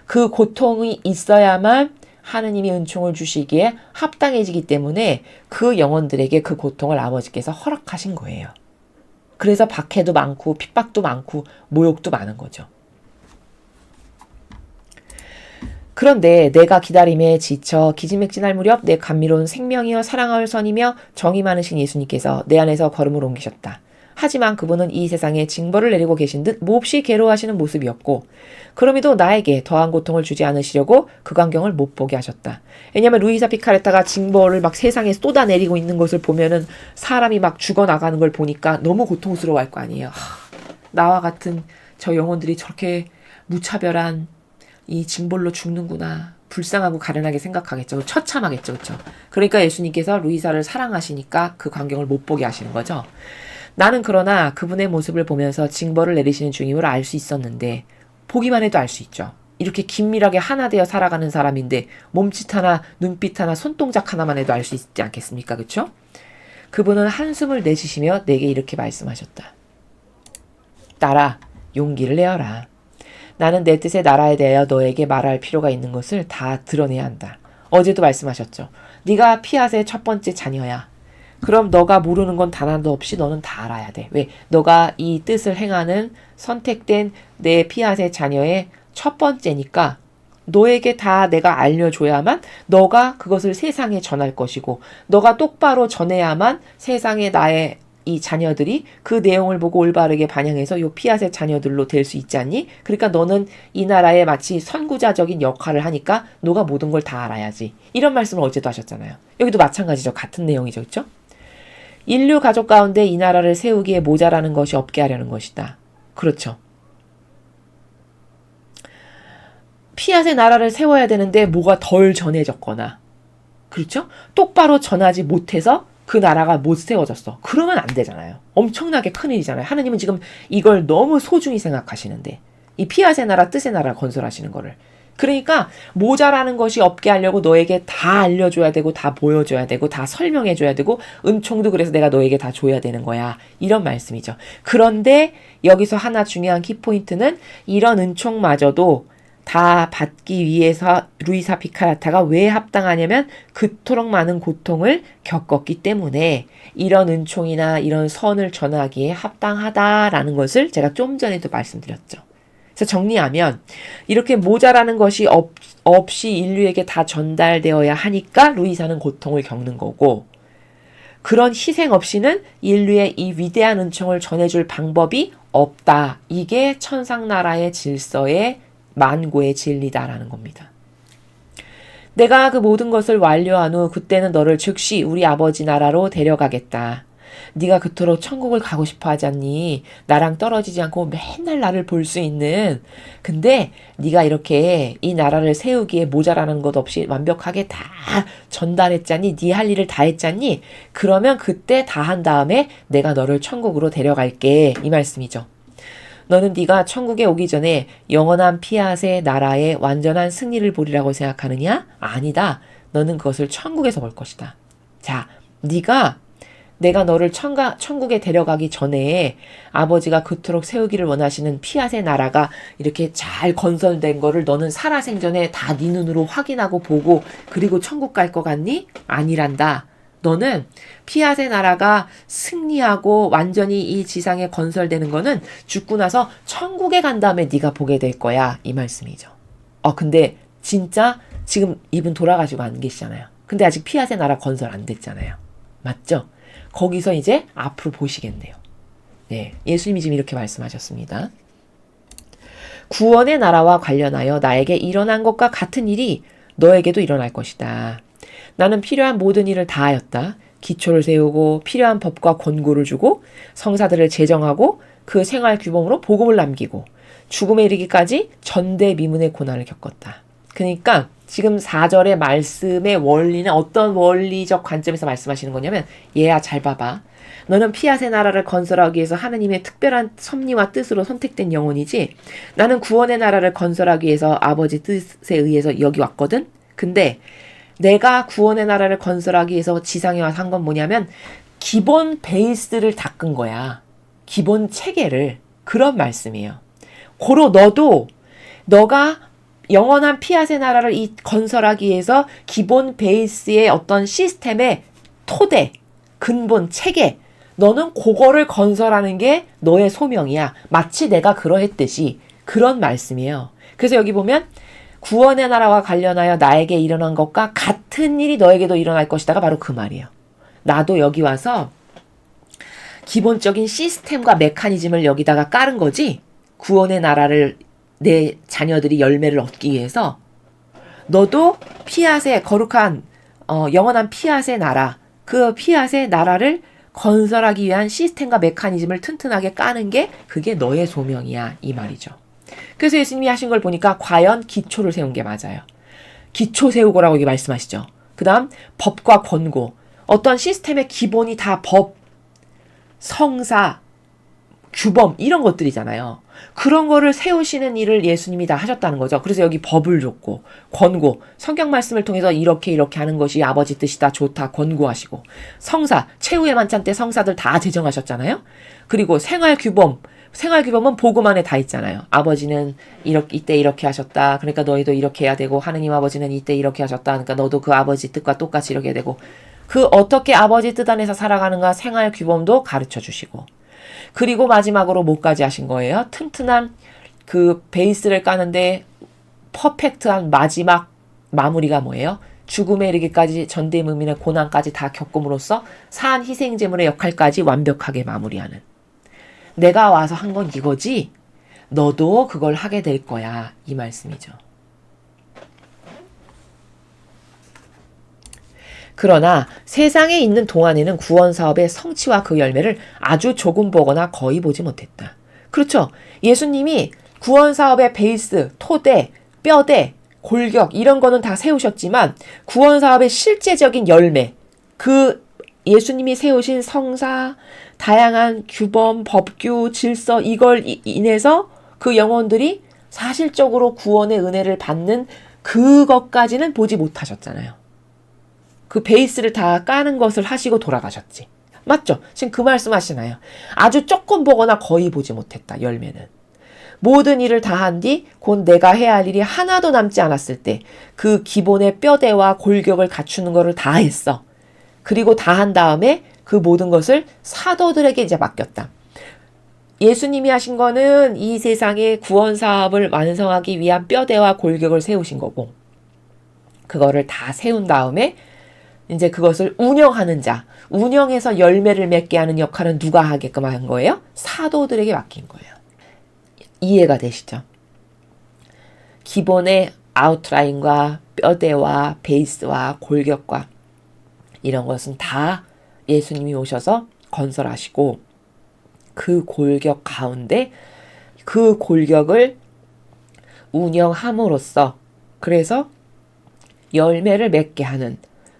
그 고통이 있어야만 하느님이 은총을 주시기에 합당해지기 때문에 그 영혼들에게 그 고통을 아버지께서 허락하신 거예요. 그래서 박해도 많고 핍박도 많고 모욕도 많은 거죠. 그런데 내가 기다림에 지쳐 기진맥진할 무렵 내 감미로운 생명이여 사랑할 선이며 정이 많으신 예수님께서 내 안에서 걸음을 옮기셨다. 하지만 그분은 이 세상에 징벌을 내리고 계신 듯 몹시 괴로워하시는 모습이었고 그럼에도 나에게 더한 고통을 주지 않으시려고 그 광경을 못 보게 하셨다. 왜냐하면 루이사 피카레타가 징벌을 막 세상에 쏟아내리고 있는 것을 보면은 사람이 막 죽어나가는 걸 보니까 너무 고통스러워할 거 아니에요. 나와 같은 저 영혼들이 저렇게 무차별한 이 징벌로 죽는구나. 불쌍하고 가련하게 생각하겠죠. 처참하겠죠. 그렇죠? 그러니까 예수님께서 루이사를 사랑하시니까 그 광경을 못 보게 하시는 거죠. 나는 그러나 그분의 모습을 보면서 징벌을 내리시는 중임을 알 수 있었는데 보기만 해도 알 수 있죠. 이렇게 긴밀하게 하나 되어 살아가는 사람인데 몸짓 하나, 눈빛 하나, 손동작 하나만 해도 알 수 있지 않겠습니까? 그렇죠? 그분은 한숨을 내쉬시며 내게 이렇게 말씀하셨다. 딸아, 용기를 내어라. 나는 내 뜻의 나라에 대하여 너에게 말할 필요가 있는 것을 다 드러내야 한다. 어제도 말씀하셨죠. 네가 피앗의 첫 번째 자녀야. 그럼 너가 모르는 건 단 하나도 없이 너는 다 알아야 돼. 왜? 너가 이 뜻을 행하는 선택된 내 피앗의 자녀의 첫 번째니까 너에게 다 내가 알려줘야만 너가 그것을 세상에 전할 것이고 너가 똑바로 전해야만 세상에 나의 이 자녀들이 그 내용을 보고 올바르게 반영해서 요 피앗의 자녀들로 될 수 있지 않니? 그러니까 너는 이 나라에 마치 선구자적인 역할을 하니까 너가 모든 걸 다 알아야지. 이런 말씀을 어제도 하셨잖아요. 여기도 마찬가지죠. 같은 내용이죠. 그렇죠? 인류 가족 가운데 이 나라를 세우기에 모자라는 것이 없게 하려는 것이다. 그렇죠. 피앗의 나라를 세워야 되는데 뭐가 덜 전해졌거나 그렇죠? 똑바로 전하지 못해서 그 나라가 못 세워졌어. 그러면 안 되잖아요. 엄청나게 큰일이잖아요. 하느님은 지금 이걸 너무 소중히 생각하시는데 이 피앗의 나라, 뜻의 나라를 건설하시는 거를. 그러니까 모자라는 것이 없게 하려고 너에게 다 알려줘야 되고 다 보여줘야 되고 다 설명해줘야 되고 은총도 그래서 내가 너에게 다 줘야 되는 거야. 이런 말씀이죠. 그런데 여기서 하나 중요한 키포인트는 이런 은총마저도 다 받기 위해서 루이사 피카라타가 왜 합당하냐면 그토록 많은 고통을 겪었기 때문에 이런 은총이나 이런 선을 전하기에 합당하다라는 것을 제가 좀 전에도 말씀드렸죠. 그래서 정리하면 이렇게 모자라는 것이 없이 인류에게 다 전달되어야 하니까 루이사는 고통을 겪는 거고 그런 희생 없이는 인류의 이 위대한 은총을 전해줄 방법이 없다. 이게 천상나라의 질서의 만고의 진리다라는 겁니다. 내가 그 모든 것을 완료한 후 그때는 너를 즉시 우리 아버지 나라로 데려가겠다. 네가 그토록 천국을 가고 싶어 하지 않니? 나랑 떨어지지 않고 맨날 나를 볼 수 있는. 근데 네가 이렇게 이 나라를 세우기에 모자라는 것 없이 완벽하게 다 전달했잖니? 네 할 일을 다 했잖니? 그러면 그때 다 한 다음에 내가 너를 천국으로 데려갈게. 이 말씀이죠. 너는 네가 천국에 오기 전에 영원한 피앗의 나라의 완전한 승리를 보리라고 생각하느냐? 아니다. 너는 그것을 천국에서 볼 것이다. 자, 내가 너를 천국에 데려가기 전에 아버지가 그토록 세우기를 원하시는 피앗의 나라가 이렇게 잘 건설된 거를 너는 살아생전에 다 네 눈으로 확인하고 보고 그리고 천국 갈 것 같니? 아니란다. 너는 피앗의 나라가 승리하고 완전히 이 지상에 건설되는 거는 죽고 나서 천국에 간 다음에 네가 보게 될 거야. 이 말씀이죠. 근데 진짜 지금 이분 돌아가시고 안 계시잖아요. 근데 아직 피앗의 나라 건설 안 됐잖아요. 맞죠? 거기서 이제 앞으로 보시겠네요. 네, 예수님이 지금 이렇게 말씀하셨습니다. 구원의 나라와 관련하여 나에게 일어난 것과 같은 일이 너에게도 일어날 것이다. 나는 필요한 모든 일을 다 하였다. 기초를 세우고 필요한 법과 권고를 주고 성사들을 제정하고 그 생활 규범으로 복음을 남기고 죽음에 이르기까지 전대미문의 고난을 겪었다. 그러니까 지금 4절의 말씀의 원리는 어떤 원리적 관점에서 말씀하시는 거냐면 얘야 잘 봐봐. 너는 피앗의 나라를 건설하기 위해서 하느님의 특별한 섭리와 뜻으로 선택된 영혼이지 나는 구원의 나라를 건설하기 위해서 아버지 뜻에 의해서 여기 왔거든. 근데 내가 구원의 나라를 건설하기 위해서 지상에 와서 한 건 뭐냐면 기본 베이스를 닦은 거야. 기본 체계를. 그런 말씀이에요. 고로 너도 너가 영원한 피앗의 나라를 건설하기 위해서 기본 베이스의 어떤 시스템의 토대, 근본, 체계, 너는 그거를 건설하는 게 너의 소명이야. 마치 내가 그러했듯이 그런 말씀이에요. 그래서 여기 보면 구원의 나라와 관련하여 나에게 일어난 것과 같은 일이 너에게도 일어날 것이다가 바로 그 말이에요. 나도 여기 와서 기본적인 시스템과 메커니즘을 여기다가 깔은 거지. 구원의 나라를 내 자녀들이 열매를 얻기 위해서 너도 피앗의 거룩한 영원한 피앗의 나라, 그 피앗의 나라를 건설하기 위한 시스템과 메커니즘을 튼튼하게 까는 게 그게 너의 소명이야 이 말이죠. 그래서 예수님이 하신 걸 보니까 과연 기초를 세운 게 맞아요. 기초 세우고라고 이게 말씀하시죠. 그 다음 법과 권고, 어떤 시스템의 기본이 다 법, 성사, 규범 이런 것들이잖아요. 그런 거를 세우시는 일을 예수님이 다 하셨다는 거죠. 그래서 여기 법을 줬고 권고, 성경 말씀을 통해서 이렇게 하는 것이 아버지 뜻이다, 좋다 권고하시고, 성사, 최후의 만찬 때 성사들 다 제정하셨잖아요. 그리고 생활규범은 복음 안에 다 있잖아요. 아버지는 이때 이렇게 하셨다. 그러니까 너희도 이렇게 해야 되고, 하느님 아버지는 이때 이렇게 하셨다. 그러니까 너도 그 아버지 뜻과 똑같이 이렇게 되고, 그 어떻게 아버지 뜻 안에서 살아가는가 생활규범도 가르쳐 주시고, 그리고 마지막으로 뭐까지 하신 거예요? 튼튼한 그 베이스를 까는데 퍼펙트한 마지막 마무리가 뭐예요? 죽음에 이르기까지 전대문민의 고난까지 다 겪음으로써 산 희생제물의 역할까지 완벽하게 마무리하는. 내가 와서 한 건 이거지? 너도 그걸 하게 될 거야. 이 말씀이죠. 그러나 세상에 있는 동안에는 구원사업의 성취와 그 열매를 아주 조금 보거나 거의 보지 못했다. 그렇죠. 예수님이 구원사업의 베이스, 토대, 뼈대, 골격 이런 거는 다 세우셨지만 구원사업의 실제적인 열매, 그 예수님이 세우신 성사, 다양한 규범, 법규, 질서 이걸 인해서 그 영혼들이 사실적으로 구원의 은혜를 받는 그것까지는 보지 못하셨잖아요. 그 베이스를 다 까는 것을 하시고 돌아가셨지. 맞죠? 지금 그 말씀 하시나요? 아주 조금 보거나 거의 보지 못했다. 열매는. 모든 일을 다 한 뒤 곧 내가 해야 할 일이 하나도 남지 않았을 때 그 기본의 뼈대와 골격을 갖추는 거를 다 했어. 그리고 다 한 다음에 그 모든 것을 사도들에게 이제 맡겼다. 예수님이 하신 거는 이 세상의 구원 사업을 완성하기 위한 뼈대와 골격을 세우신 거고, 그거를 다 세운 다음에 이제 그것을 운영하는 자, 운영해서 열매를 맺게 하는 역할은 누가 하게끔 한 거예요? 사도들에게 맡긴 거예요. 이해가 되시죠? 기본의 아웃라인과 뼈대와 베이스와 골격과 이런 것은 다 예수님이 오셔서 건설하시고, 그 골격 가운데 그 골격을 운영함으로써 그래서 열매를 맺게 하는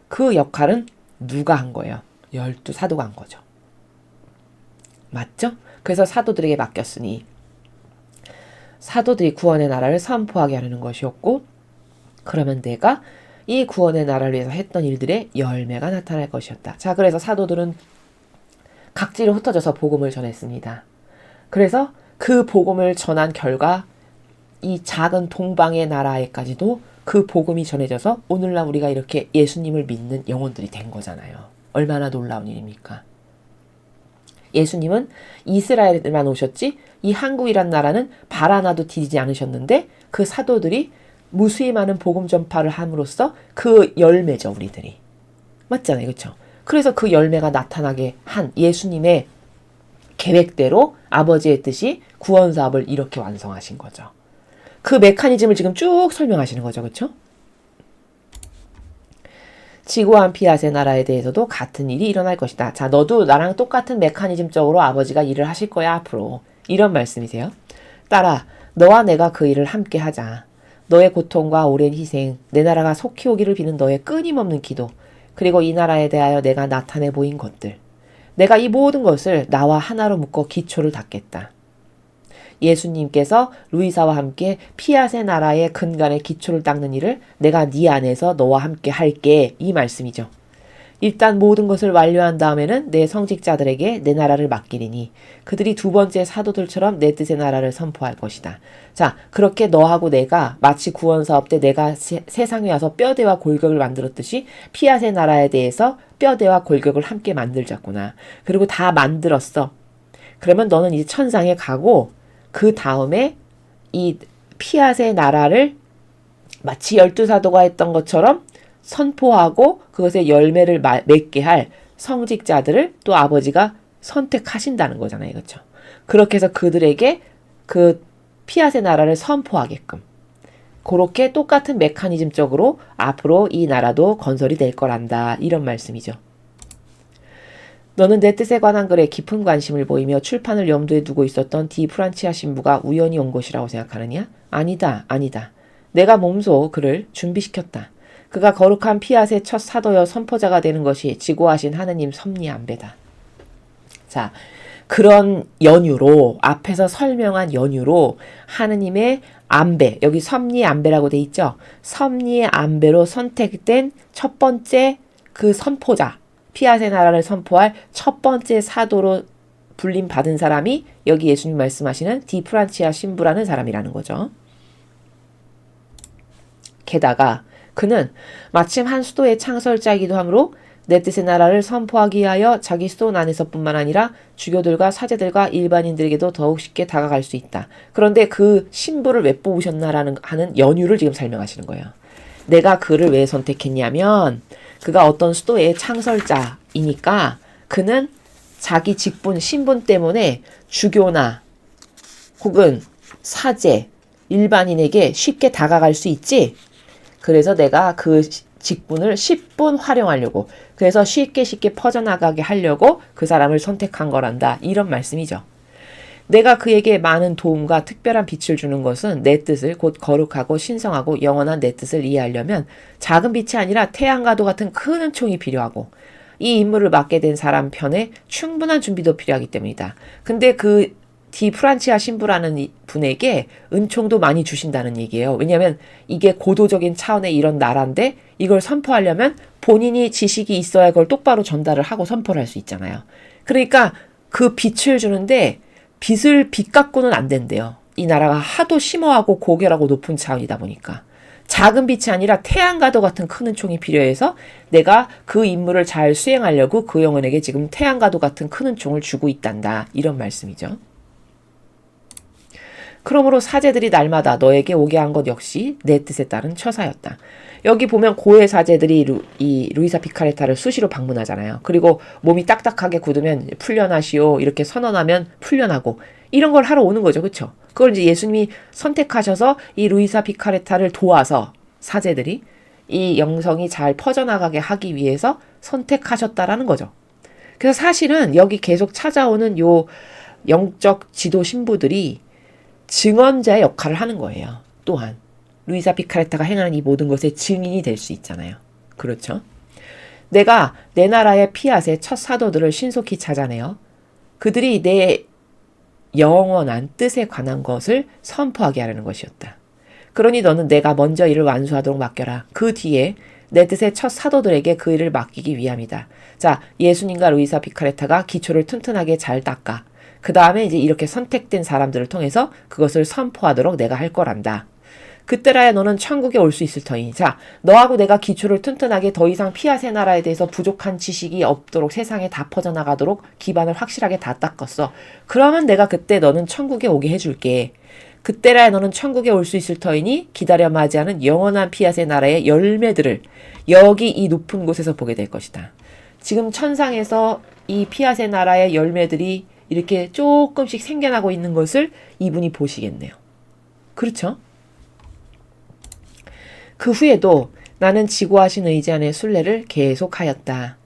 그 역할은 누가 한 거예요? 12사도가 한 거죠. 맞죠? 그래서 사도들에게 맡겼으니 사도들이 구원의 나라를 선포하게 하는 것이었고, 그러면 내가 이 구원의 나라를 위해서 했던 일들의 열매가 나타날 것이었다. 자, 그래서 사도들은 각지로 흩어져서 복음을 전했습니다. 그래서 그 복음을 전한 결과 이 작은 동방의 나라에까지도 그 복음이 전해져서 오늘날 우리가 이렇게 예수님을 믿는 영혼들이 된 거잖아요. 얼마나 놀라운 일입니까? 예수님은 이스라엘에만 오셨지 이 한국이란 나라는 발 하나도 디디지 않으셨는데 그 사도들이 무수히 많은 복음 전파를 함으로써 그 열매죠, 우리들이. 맞잖아요. 그렇죠? 그래서 그 열매가 나타나게 한 예수님의 계획대로 아버지의 뜻이 구원 사업을 이렇게 완성하신 거죠. 그 메커니즘을 지금 쭉 설명하시는 거죠. 그렇죠? 지구한 피앗의 나라에 대해서도 같은 일이 일어날 것이다. 자, 너도 나랑 똑같은 메커니즘적으로 아버지가 일을 하실 거야, 앞으로. 이런 말씀이세요. 딸아, 너와 내가 그 일을 함께 하자. 너의 고통과 오랜 희생, 내 나라가 속히 오기를 비는 너의 끊임없는 기도, 그리고 이 나라에 대하여 내가 나타내 보인 것들. 내가 이 모든 것을 나와 하나로 묶어 기초를 닦겠다. 예수님께서 루이사와 함께 피앗의 나라의 근간의 기초를 닦는 일을 내가 네 안에서 너와 함께 할게. 이 말씀이죠. 일단 모든 것을 완료한 다음에는 내 성직자들에게 내 나라를 맡기리니 그들이 두 번째 사도들처럼 내 뜻의 나라를 선포할 것이다. 자, 그렇게 너하고 내가 마치 구원사업 때 내가 세상에 와서 뼈대와 골격을 만들었듯이 피앗의 나라에 대해서 뼈대와 골격을 함께 만들자꾸나. 그리고 다 만들었어. 그러면 너는 이제 천상에 가고 그 다음에 이 피앗의 나라를 마치 12사도가 했던 것처럼 선포하고 그것의 열매를 맺게 할 성직자들을 또 아버지가 선택하신다는 거잖아요. 그렇죠? 그렇게 해서 그들에게 그 피앗의 나라를 선포하게끔 그렇게 똑같은 메커니즘적으로 앞으로 이 나라도 건설이 될 거란다. 이런 말씀이죠. 너는 내 뜻에 관한 글에 깊은 관심을 보이며 출판을 염두에 두고 있었던 디 프란치아 신부가 우연히 온 것이라고 생각하느냐? 아니다. 아니다. 내가 몸소 그를 준비시켰다. 그가 거룩한 피앗의 첫 사도여 선포자가 되는 것이 지고하신 하느님 섭리 안배다. 자, 그런 연유로 앞에서 설명한 연유로 하느님의 안배, 여기 섭리 안배라고 돼 있죠. 섭리 안배로 선택된 첫 번째 그 선포자, 피앗의 나라를 선포할 첫 번째 사도로 불림 받은 사람이 여기 예수님 말씀하시는 디 프란치아 신부라는 사람이라는 거죠. 게다가 그는 마침 한 수도의 창설자이기도 하므로 내 뜻의 나라를 선포하기 위하여 자기 수도 안에서뿐만 아니라 주교들과 사제들과 일반인들에게도 더욱 쉽게 다가갈 수 있다. 그런데 그 신부를 왜 뽑으셨나라는 하는 연유를 지금 설명하시는 거예요. 내가 그를 왜 선택했냐면 그가 어떤 수도의 창설자이니까 그는 자기 직분, 신분 때문에 주교나 혹은 사제, 일반인에게 쉽게 다가갈 수 있지. 그래서 내가 그 직분을 10분 활용하려고 그래서 쉽게 퍼져나가게 하려고 그 사람을 선택한 거란다. 이런 말씀이죠. 내가 그에게 많은 도움과 특별한 빛을 주는 것은 내 뜻을 곧 거룩하고 신성하고 영원한 내 뜻을 이해하려면 작은 빛이 아니라 태양과도 같은 큰 은총이 필요하고 이 임무를 맡게 된 사람 편에 충분한 준비도 필요하기 때문이다. 근데 그 디 프란치아 신부라는 분에게 은총도 많이 주신다는 얘기예요. 왜냐하면 이게 고도적인 차원의 이런 나라인데 이걸 선포하려면 본인이 지식이 있어야 그걸 똑바로 전달을 하고 선포를 할 수 있잖아요. 그러니까 그 빛을 주는데 빛 갖고는 안 된대요. 이 나라가 하도 심오하고 고결하고 높은 차원이다 보니까. 작은 빛이 아니라 태양과도 같은 큰 은총이 필요해서 내가 그 임무를 잘 수행하려고 그 영혼에게 지금 태양과도 같은 큰 은총을 주고 있단다. 이런 말씀이죠. 그러므로 사제들이 날마다 너에게 오게 한 것 역시 내 뜻에 따른 처사였다. 여기 보면 고해 사제들이 이 루이사 피카레타를 수시로 방문하잖아요. 그리고 몸이 딱딱하게 굳으면 풀려나시오 이렇게 선언하면 풀려나고 이런 걸 하러 오는 거죠. 그렇죠? 그걸 이제 예수님이 선택하셔서 이 루이사 피카레타를 도와서 사제들이 이 영성이 잘 퍼져나가게 하기 위해서 선택하셨다라는 거죠. 그래서 사실은 여기 계속 찾아오는 요 영적 지도 신부들이 증언자의 역할을 하는 거예요. 또한 루이사 피카레타가 행하는 이 모든 것의 증인이 될 수 있잖아요. 그렇죠? 내가 내 나라의 피앗의 첫 사도들을 신속히 찾아내어 그들이 내 영원한 뜻에 관한 것을 선포하게 하려는 것이었다. 그러니 너는 내가 먼저 이를 완수하도록 맡겨라. 그 뒤에 내 뜻의 첫 사도들에게 그 일을 맡기기 위함이다. 자, 예수님과 루이사 피카레타가 기초를 튼튼하게 잘 닦아. 그 다음에 이제 이렇게 선택된 사람들을 통해서 그것을 선포하도록 내가 할 거란다. 그때라야 너는 천국에 올 수 있을 터이니. 자, 너하고 내가 기초를 튼튼하게 더 이상 피앗의 나라에 대해서 부족한 지식이 없도록 세상에 다 퍼져나가도록 기반을 확실하게 다 닦았어. 그러면 내가 그때 너는 천국에 오게 해줄게. 그때라야 너는 천국에 올 수 있을 터이니 기다려 맞이하는 영원한 피앗의 나라의 열매들을 여기 이 높은 곳에서 보게 될 것이다. 지금 천상에서 이 피앗의 나라의 열매들이 이렇게 조금씩 생겨나고 있는 것을 이분이 보시겠네요. 그렇죠? 그 후에도 나는 지고하신 의지 안에 순례를 계속하였다.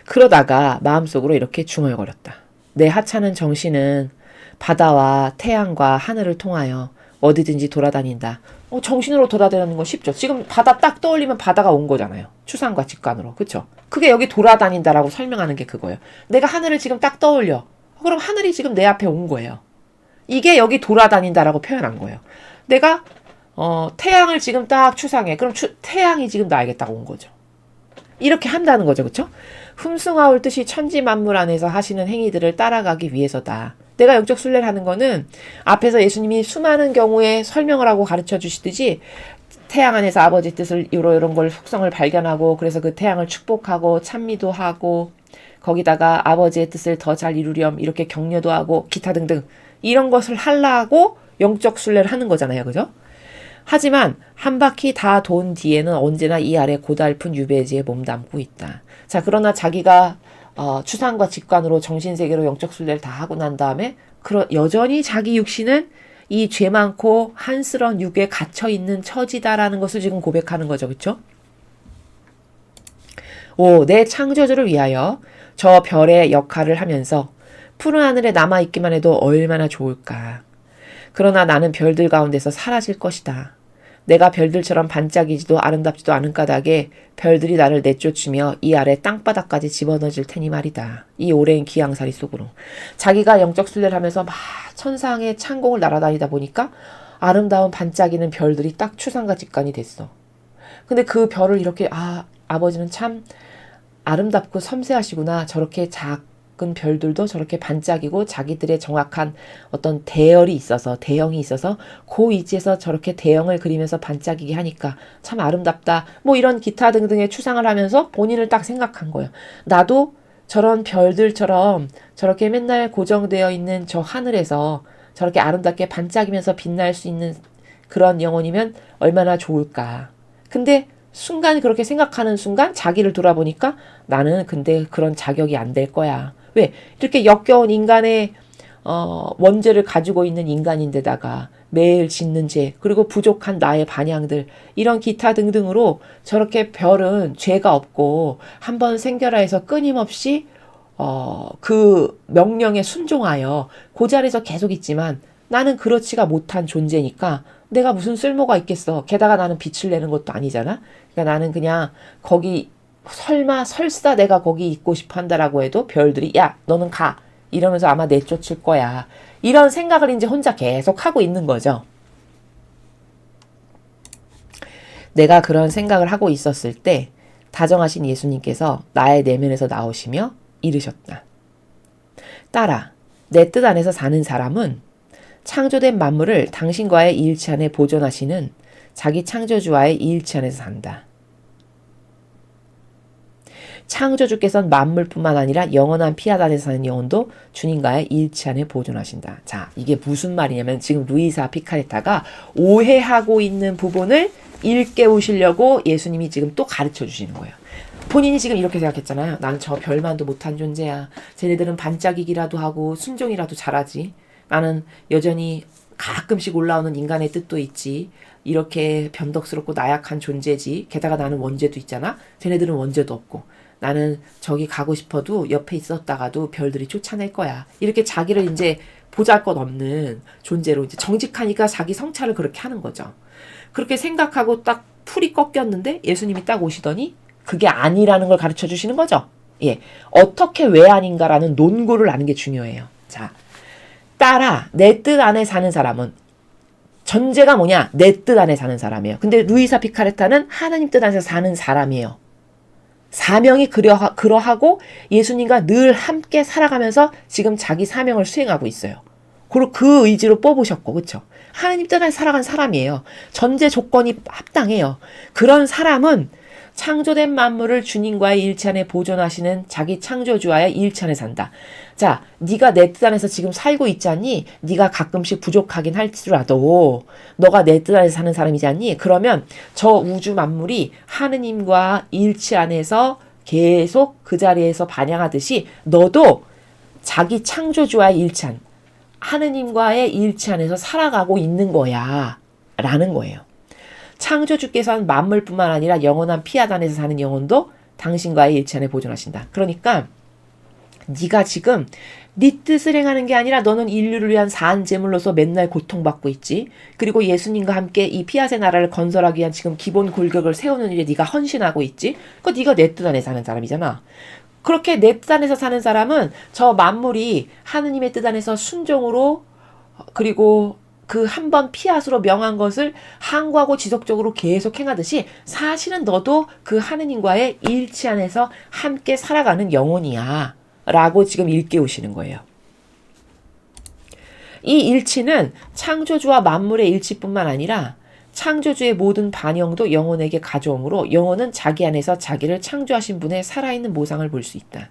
그러다가 마음속으로 이렇게 중얼거렸다. 내 하찮은 정신은 바다와 태양과 하늘을 통하여 어디든지 돌아다닌다. 정신으로 돌아다니는 건 쉽죠. 지금 바다 딱 떠올리면 바다가 온 거잖아요. 추상과 직관으로. 그쵸? 그게 여기 돌아다닌다라고 설명하는 게 그거예요. 내가 하늘을 지금 딱 떠올려. 그럼 하늘이 지금 내 앞에 온 거예요. 이게 여기 돌아다닌다라고 표현한 거예요. 내가 태양을 지금 딱 추상해. 그럼 태양이 지금 나에게 딱 온 거죠. 이렇게 한다는 거죠. 그쵸? 흠숭아울 뜻이 천지 만물 안에서 하시는 행위들을 따라가기 위해서다. 내가 영적 순례를 하는 거는 앞에서 예수님이 수많은 경우에 설명을 하고 가르쳐 주시듯이 태양 안에서 아버지 뜻을 이런 걸 속성을 발견하고 그래서 그 태양을 축복하고 찬미도 하고 거기다가 아버지의 뜻을 더 잘 이루렴 이렇게 격려도 하고 기타 등등 이런 것을 하려고 영적 순례를 하는 거잖아요. 그죠? 하지만 한 바퀴 다 돈 뒤에는 언제나 이 아래 고달픈 유배지에 몸담고 있다. 자, 그러나 자기가 추상과 직관으로 정신세계로 영적 순례를 다 하고 난 다음에 여전히 자기 육신은 이 죄 많고 한스러운 육에 갇혀있는 처지다라는 것을 지금 고백하는 거죠. 그렇죠? 5. 내 창조주를 위하여 저 별의 역할을 하면서 푸른 하늘에 남아있기만 해도 얼마나 좋을까. 그러나 나는 별들 가운데서 사라질 것이다. 내가 별들처럼 반짝이지도 아름답지도 않은 까닭에 별들이 나를 내쫓으며 이 아래 땅바닥까지 집어넣어질 테니 말이다. 이 오랜 기양살이 속으로. 자기가 영적 순례를 하면서 막 천상의 창공을 날아다니다 보니까 아름다운 반짝이는 별들이 딱 추상과 직관이 됐어. 근데 그 별을 이렇게 아버지는 참 아름답고 섬세하시구나. 저렇게 작은 별들도 저렇게 반짝이고 자기들의 정확한 어떤 대열이 있어서 대형이 있어서 그 위치에서 저렇게 대형을 그리면서 반짝이게 하니까 참 아름답다. 뭐 이런 기타 등등의 추상을 하면서 본인을 딱 생각한 거예요. 나도 저런 별들처럼 저렇게 맨날 고정되어 있는 저 하늘에서 저렇게 아름답게 반짝이면서 빛날 수 있는 그런 영혼이면 얼마나 좋을까. 근데 순간 그렇게 생각하는 순간 자기를 돌아보니까 나는 근데 그런 자격이 안 될 거야. 왜? 이렇게 역겨운 인간의 원죄를 가지고 있는 인간인데다가 매일 짓는 죄 그리고 부족한 나의 반향들 이런 기타 등등으로 저렇게 별은 죄가 없고 한번 생겨라 해서 끊임없이 그 명령에 순종하여 그 자리에서 계속 있지만 나는 그렇지가 못한 존재니까 내가 무슨 쓸모가 있겠어. 게다가 나는 빛을 내는 것도 아니잖아. 그러니까 나는 그냥 거기 설사 내가 거기 있고 싶어 한다라고 해도 별들이 야 너는 가 이러면서 아마 내쫓을 거야. 이런 생각을 이제 혼자 계속 하고 있는 거죠. 내가 그런 생각을 하고 있었을 때 다정하신 예수님께서 나의 내면에서 나오시며 이르셨다. 딸아, 내 뜻 안에서 사는 사람은 창조된 만물을 당신과의 이일치 안에 보존하시는 자기 창조주와의 이일치 안에서 산다. 창조주께서는 만물뿐만 아니라 영원한 피앗 안에서 사는 영혼도 주님과의 이일치 안에 보존하신다. 자, 이게 무슨 말이냐면 지금 루이사 피카레타가 오해하고 있는 부분을 일깨우시려고 예수님이 지금 또 가르쳐 주시는 거예요. 본인이 지금 이렇게 생각했잖아요. 나는 저 별만도 못한 존재야. 쟤네들은 반짝이기라도 하고 순종이라도 잘하지. 나는 여전히 가끔씩 올라오는 인간의 뜻도 있지. 이렇게 변덕스럽고 나약한 존재지. 게다가 나는 원죄도 있잖아. 쟤네들은 원죄도 없고. 나는 저기 가고 싶어도 옆에 있었다가도 별들이 쫓아낼 거야. 이렇게 자기를 이제 보잘것없는 존재로 이제 정직하니까 자기 성찰을 그렇게 하는 거죠. 그렇게 생각하고 딱 풀이 꺾였는데 예수님이 딱 오시더니 그게 아니라는 걸 가르쳐 주시는 거죠. 예. 어떻게 왜 아닌가라는 논구를 아는 게 중요해요. 자. 따라 내 뜻 안에 사는 사람은 전제가 뭐냐? 내 뜻 안에 사는 사람이에요. 근데 루이사 피카레타는 하나님 뜻 안에서 사는 사람이에요. 사명이 그러하고 예수님과 늘 함께 살아가면서 지금 자기 사명을 수행하고 있어요. 그리고 그 의지로 뽑으셨고 그렇죠? 하나님 뜻 안에 살아간 사람이에요. 전제 조건이 합당해요. 그런 사람은 창조된 만물을 주님과의 일치 안에 보존하시는 자기 창조주와의 일치 안에 산다. 자, 네가 내 뜻 안에서 지금 살고 있지 않니? 네가 가끔씩 부족하긴 할지라도 너가 내 뜻 안에서 사는 사람이지 않니? 그러면 저 우주 만물이 하느님과 일치 안에서 계속 그 자리에서 반영하듯이 너도 자기 창조주와의 일치한 하느님과의 일치 안에서 살아가고 있는 거야 라는 거예요. 창조주께서는 만물뿐만 아니라 영원한 피앗 안에서 사는 영혼도 당신과의 일치 안에 보존하신다. 그러니까 네가 지금 네 뜻을 행하는 게 아니라 너는 인류를 위한 사한 제물로서 맨날 고통받고 있지. 그리고 예수님과 함께 이 피앗의 나라를 건설하기 위한 지금 기본 골격을 세우는 일에 네가 헌신하고 있지. 그거 네가 내 뜻 안에 사는 사람이잖아. 그렇게 내 뜻 안에서 사는 사람은 저 만물이 하느님의 뜻 안에서 순종으로 그리고 그 한 번 피앗으로 명한 것을 항구하고 지속적으로 계속 행하듯이 사실은 너도 그 하느님과의 일치 안에서 함께 살아가는 영혼이야 라고 지금 일깨우시는 거예요. 이 일치는 창조주와 만물의 일치뿐만 아니라 창조주의 모든 반영도 영혼에게 가져오므로 영혼은 자기 안에서 자기를 창조하신 분의 살아있는 모상을 볼 수 있다.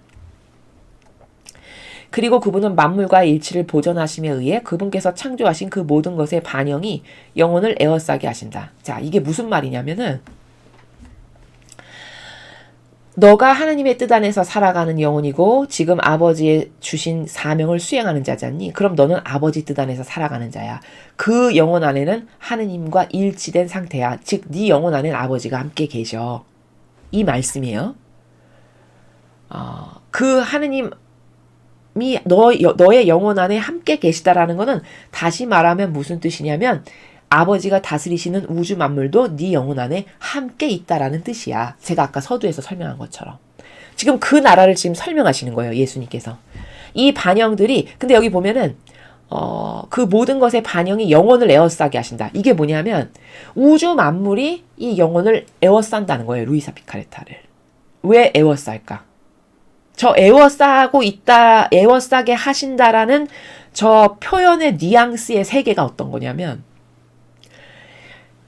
그리고 그분은 만물과의 일치를 보존하심에 의해 그분께서 창조하신 그 모든 것의 반영이 영혼을 에워싸게 하신다. 자, 이게 무슨 말이냐면은 너가 하나님의 뜻 안에서 살아가는 영혼이고 지금 아버지의 주신 사명을 수행하는 자잖니? 그럼 너는 아버지 뜻 안에서 살아가는 자야. 그 영혼 안에는 하느님과 일치된 상태야. 즉, 네 영혼 안에는 아버지가 함께 계셔. 이 말씀이에요. 그 하느님이 너의 영혼 안에 함께 계시다라는 거는 다시 말하면 무슨 뜻이냐면 아버지가 다스리시는 우주 만물도 네 영혼 안에 함께 있다라는 뜻이야. 제가 아까 서두에서 설명한 것처럼. 지금 그 나라를 지금 설명하시는 거예요. 예수님께서. 이 반영들이 근데 여기 보면은 그 모든 것의 반영이 영혼을 에워싸게 하신다. 이게 뭐냐면 우주 만물이 이 영혼을 에워싼다는 거예요. 루이사 피카레타를. 왜 에워쌀까? 저 에워싸고 있다, 에워싸게 하신다라는 저 표현의 뉘앙스의 세계가 어떤 거냐면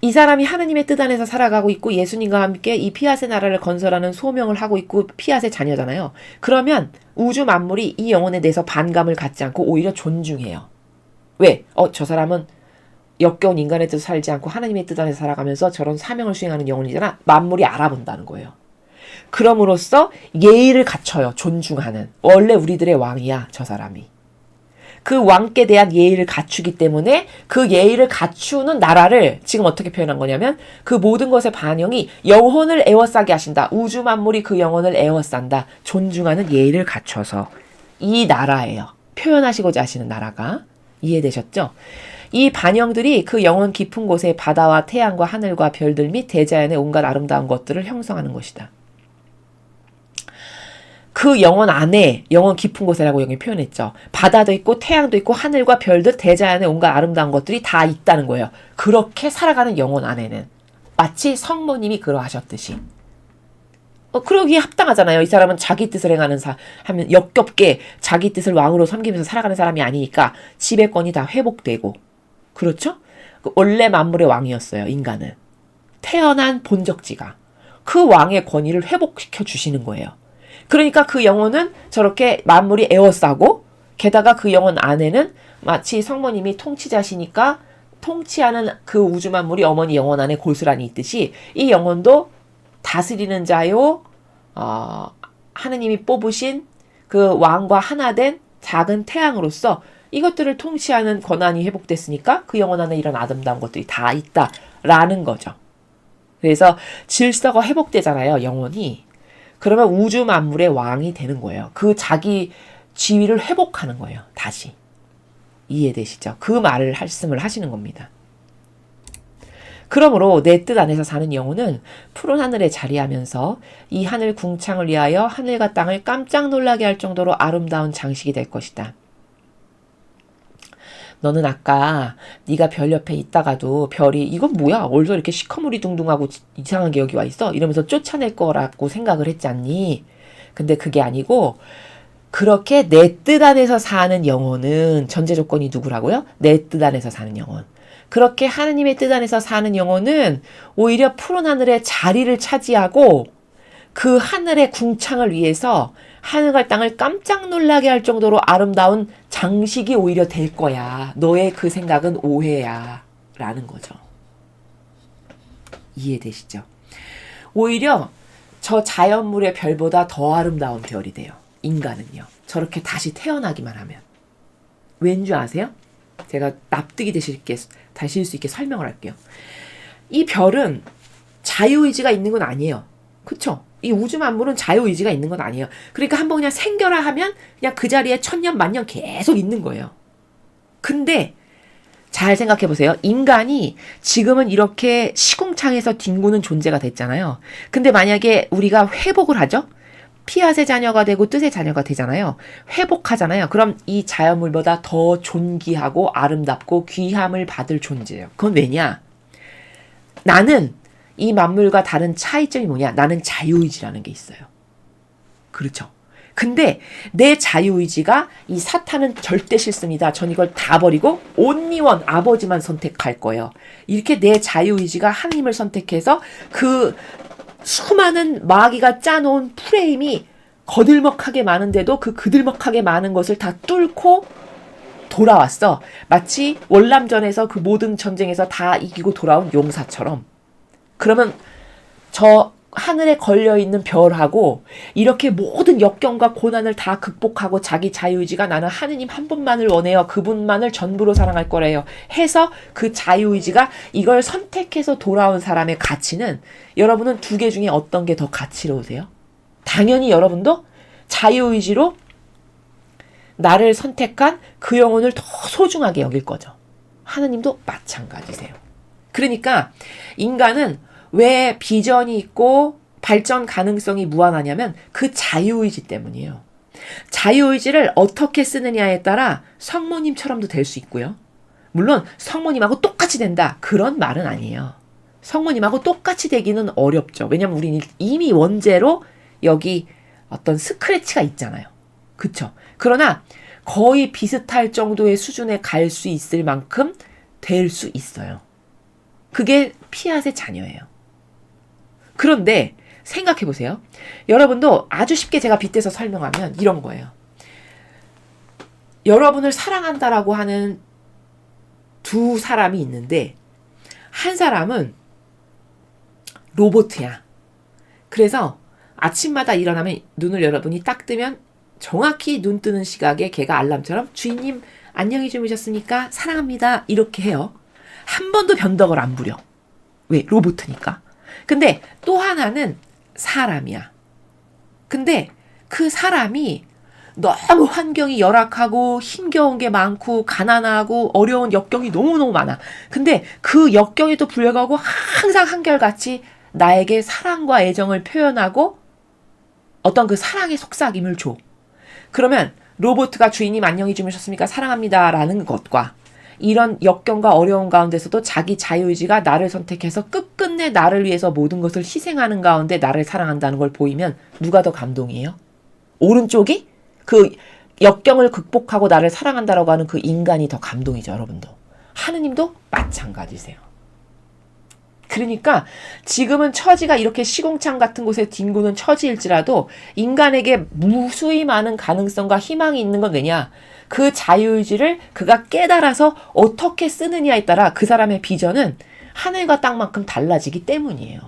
이 사람이 하느님의 뜻 안에서 살아가고 있고 예수님과 함께 이 피앗의 나라를 건설하는 소명을 하고 있고 피앗의 자녀잖아요. 그러면 우주 만물이 이 영혼에 대해서 반감을 갖지 않고 오히려 존중해요. 왜? 저 사람은 역겨운 인간의 뜻을 살지 않고 하나님의 뜻 안에서 살아가면서 저런 사명을 수행하는 영혼이잖아. 만물이 알아본다는 거예요. 그럼으로써 예의를 갖춰요. 존중하는. 원래 우리들의 왕이야, 저 사람이. 그 왕께 대한 예의를 갖추기 때문에 그 예의를 갖추는 나라를 지금 어떻게 표현한 거냐면 그 모든 것의 반영이 영혼을 에워싸게 하신다. 우주 만물이 그 영혼을 에워싼다. 존중하는 예의를 갖춰서 이 나라예요. 표현하시고자 하시는 나라가. 이해되셨죠? 이 반영들이 그 영혼 깊은 곳에 바다와 태양과 하늘과 별들 및 대자연의 온갖 아름다운 것들을 형성하는 것이다. 그 영혼 안에 영혼 깊은 곳이라고 여기 표현했죠. 바다도 있고 태양도 있고 하늘과 별들 대자연의 온갖 아름다운 것들이 다 있다는 거예요. 그렇게 살아가는 영혼 안에는 마치 성모님이 그러하셨듯이. 그러기에 합당하잖아요. 이 사람은 자기 뜻을 행하는 하면 역겹게 자기 뜻을 왕으로 섬기면서 살아가는 사람이 아니니까 지배권이 다 회복되고. 그렇죠? 원래 만물의 왕이었어요. 인간은. 태어난 본적지가. 그 왕의 권위를 회복시켜 주시는 거예요. 그러니까 그 영혼은 저렇게 만물이 에워싸고 게다가 그 영혼 안에는 마치 성모님이 통치자시니까 통치하는 그 우주 만물이 어머니 영혼 안에 고스란히 있듯이 이 영혼도 다스리는 자요. 하느님이 뽑으신 그 왕과 하나 된 작은 태양으로서 이것들을 통치하는 권한이 회복됐으니까 그 영혼 안에 이런 아름다운 것들이 다 있다라는 거죠. 그래서 질서가 회복되잖아요. 영혼이. 그러면 우주 만물의 왕이 되는 거예요. 그 자기 지위를 회복하는 거예요. 다시. 이해되시죠? 그 말씀을 하시는 겁니다. 그러므로 내 뜻 안에서 사는 영혼은 푸른 하늘에 자리하면서 이 하늘 궁창을 위하여 하늘과 땅을 깜짝 놀라게 할 정도로 아름다운 장식이 될 것이다. 너는 아까 네가 별 옆에 있다가도 별이 이건 뭐야? 어디서 이렇게 시커머리둥둥하고 이상한 게 여기 와 있어? 이러면서 쫓아낼 거라고 생각을 했지 않니? 근데 그게 아니고 그렇게 내 뜻 안에서 사는 영혼은 전제 조건이 누구라고요? 내 뜻 안에서 사는 영혼. 그렇게 하느님의 뜻 안에서 사는 영혼은 오히려 푸른 하늘에 자리를 차지하고 그 하늘의 궁창을 위해서 하늘과 땅을 깜짝 놀라게 할 정도로 아름다운 장식이 오히려 될 거야. 너의 그 생각은 오해야. 라는 거죠. 이해되시죠? 오히려 저 자연물의 별보다 더 아름다운 별이 돼요. 인간은요. 저렇게 다시 태어나기만 하면. 왠지 아세요? 제가 납득이 되실 수 있게 설명을 할게요. 이 별은 자유의지가 있는 건 아니에요. 그쵸? 이 우주 만물은 자유의지가 있는 건 아니에요. 그러니까 한번 그냥 생겨라 하면 그냥 그 자리에 천년 만년 계속 있는 거예요. 근데 잘 생각해 보세요. 인간이 지금은 이렇게 시궁창에서 뒹구는 존재가 됐잖아요. 근데 만약에 우리가 회복을 하죠? 피앗의 자녀가 되고 뜻의 자녀가 되잖아요. 회복하잖아요. 그럼 이 자연물보다 더 존귀하고 아름답고 귀함을 받을 존재예요. 그건 왜냐? 나는 이 만물과 다른 차이점이 뭐냐? 나는 자유의지라는 게 있어요. 그렇죠. 근데 내 자유의지가 이 사탄은 절대 싫습니다. 전 이걸 다 버리고 only one 아버지만 선택할 거예요. 이렇게 내 자유의지가 하나님을 선택해서 그 수많은 마귀가 짜놓은 프레임이 거들먹하게 많은데도 그 그들먹하게 많은 것을 다 뚫고 돌아왔어. 마치 월남전에서 그 모든 전쟁에서 다 이기고 돌아온 용사처럼. 그러면 저 하늘에 걸려있는 별하고 이렇게 모든 역경과 고난을 다 극복하고 자기 자유의지가 나는 하느님 한 분만을 원해요. 그분만을 전부로 사랑할 거래요. 해서 그 자유의지가 이걸 선택해서 돌아온 사람의 가치는 여러분은 두 개 중에 어떤 게 더 가치로우세요? 당연히 여러분도 자유의지로 나를 선택한 그 영혼을 더 소중하게 여길 거죠. 하느님도 마찬가지세요. 그러니까 인간은 왜 비전이 있고 발전 가능성이 무한하냐면 그 자유의지 때문이에요. 자유의지를 어떻게 쓰느냐에 따라 성모님처럼도 될 수 있고요. 물론 성모님하고 똑같이 된다. 그런 말은 아니에요. 성모님하고 똑같이 되기는 어렵죠. 왜냐면 우리는 이미 원죄로 여기 어떤 스크래치가 있잖아요. 그쵸? 그러나 거의 비슷할 정도의 수준에 갈 수 있을 만큼 될 수 있어요. 그게 피앗의 자녀예요. 그런데 생각해 보세요. 여러분도 아주 쉽게 제가 빗대서 설명하면 이런 거예요. 여러분을 사랑한다라고 하는 두 사람이 있는데 한 사람은 로봇이야. 그래서 아침마다 일어나면 눈을 여러분이 딱 뜨면 정확히 눈 뜨는 시각에 걔가 알람처럼 주인님 안녕히 주무셨습니까? 사랑합니다. 이렇게 해요. 한 번도 변덕을 안 부려. 왜? 로봇이니까. 근데 또 하나는 사람이야. 근데 그 사람이 너무 환경이 열악하고 힘겨운 게 많고 가난하고 어려운 역경이 너무너무 많아. 근데 그 역경에도 불구하고 항상 한결같이 나에게 사랑과 애정을 표현하고 어떤 그 사랑의 속삭임을 줘. 그러면 로봇가 주인님 안녕히 주무셨습니까? 사랑합니다. 라는 것과 이런 역경과 어려운 가운데서도 자기 자유의지가 나를 선택해서 끝끝내 나를 위해서 모든 것을 희생하는 가운데 나를 사랑한다는 걸 보이면 누가 더 감동이에요? 오른쪽이 그 역경을 극복하고 나를 사랑한다라고 하는 그 인간이 더 감동이죠, 여러분도. 하느님도 마찬가지세요. 그러니까 지금은 처지가 이렇게 시궁창 같은 곳에 뒹구는 처지일지라도 인간에게 무수히 많은 가능성과 희망이 있는 건 왜냐? 그 자유의지를 그가 깨달아서 어떻게 쓰느냐에 따라 그 사람의 비전은 하늘과 땅만큼 달라지기 때문이에요.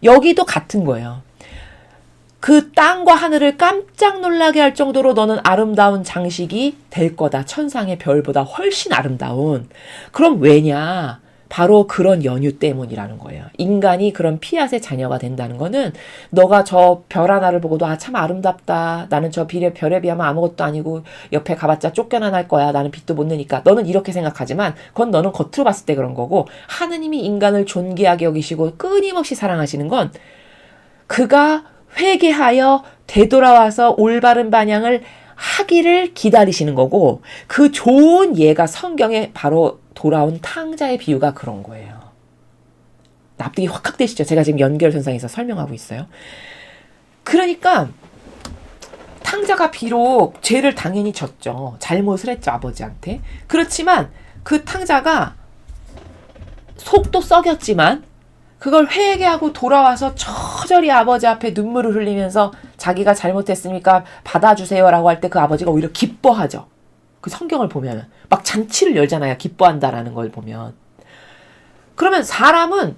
여기도 같은 거예요. 그 땅과 하늘을 깜짝 놀라게 할 정도로 너는 아름다운 장식이 될 거다. 천상의 별보다 훨씬 아름다운. 그럼 왜냐? 바로 그런 연유 때문이라는 거예요. 인간이 그런 피앗의 자녀가 된다는 거는 너가 저 별 하나를 보고도 아, 참 아름답다. 나는 저 별에 비하면 아무것도 아니고 옆에 가봤자 쫓겨나 날 거야. 나는 빛도 못 내니까. 너는 이렇게 생각하지만 그건 너는 겉으로 봤을 때 그런 거고 하느님이 인간을 존귀하게 여기시고 끊임없이 사랑하시는 건 그가 회개하여 되돌아와서 올바른 반향을 하기를 기다리시는 거고 그 좋은 예가 성경에 바로 돌아온 탕자의 비유가 그런 거예요. 납득이 확 되시죠? 제가 지금 연결선상에서 설명하고 있어요. 그러니까 탕자가 비록 죄를 당연히 졌죠. 잘못을 했죠, 아버지한테. 그렇지만 그 탕자가 속도 썩였지만 그걸 회개하고 돌아와서 처절히 아버지 앞에 눈물을 흘리면서 자기가 잘못했으니까 받아주세요라고 할 때 그 아버지가 오히려 기뻐하죠. 그 성경을 보면 막 잔치를 열잖아요. 기뻐한다라는 걸 보면. 그러면 사람은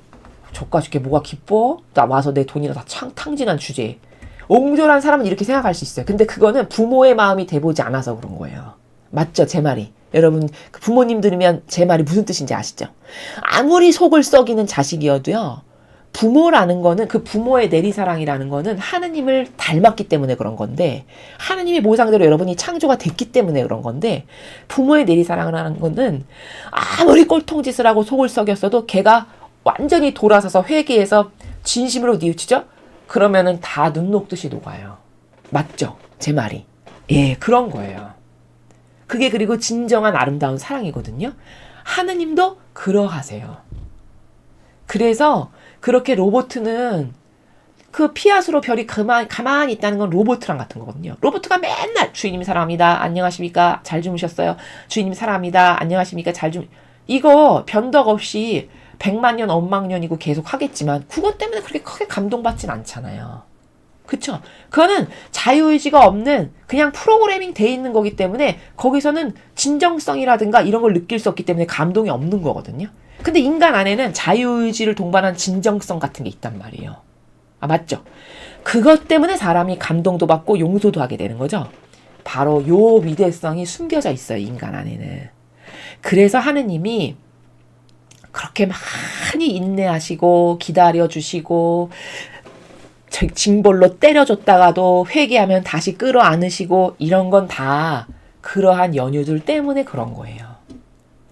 저까짓 게 뭐가 기뻐? 나 와서 내 돈이나 다 탕진한 주제에. 옹졸한 사람은 이렇게 생각할 수 있어요. 근데 그거는 부모의 마음이 돼보지 않아서 그런 거예요. 맞죠? 제 말이. 여러분 부모님 들으면 제 말이 무슨 뜻인지 아시죠? 아무리 속을 썩이는 자식이어도요. 부모라는 거는 그 부모의 내리사랑이라는 거는 하느님을 닮았기 때문에 그런 건데 하느님의 모상대로 여러분이 창조가 됐기 때문에 그런 건데 부모의 내리사랑이라는 거는 아무리 꼴통짓을 하고 속을 썩였어도 걔가 완전히 돌아서서 회개해서 진심으로 뉘우치죠? 그러면은 다 눈 녹듯이 녹아요. 맞죠? 제 말이. 예, 그런 거예요. 그게 그리고 진정한 아름다운 사랑이거든요. 하느님도 그러하세요. 그래서 그렇게 로봇은 그 피아스로 별이 가만히 있다는 건 로봇랑 같은 거거든요. 로봇가 맨날 주인님 사랑합니다. 안녕하십니까? 잘 주무셨어요? 주인님 사랑합니다. 안녕하십니까? 이거 변덕 없이 100만 년, 억만 년이고 계속 하겠지만 그것 때문에 그렇게 크게 감동받진 않잖아요. 그쵸? 그거는 자유의지가 없는 그냥 프로그래밍 돼 있는 거기 때문에 거기서는 진정성이라든가 이런 걸 느낄 수 없기 때문에 감동이 없는 거거든요. 근데 인간 안에는 자유의지를 동반한 진정성 같은 게 있단 말이에요. 아, 맞죠? 그것 때문에 사람이 감동도 받고 용서도 하게 되는 거죠. 바로 요 위대성이 숨겨져 있어요, 인간 안에는. 그래서 하느님이 그렇게 많이 인내하시고 기다려주시고 징벌로 때려줬다가도 회개하면 다시 끌어안으시고 이런 건 다 그러한 연유들 때문에 그런 거예요.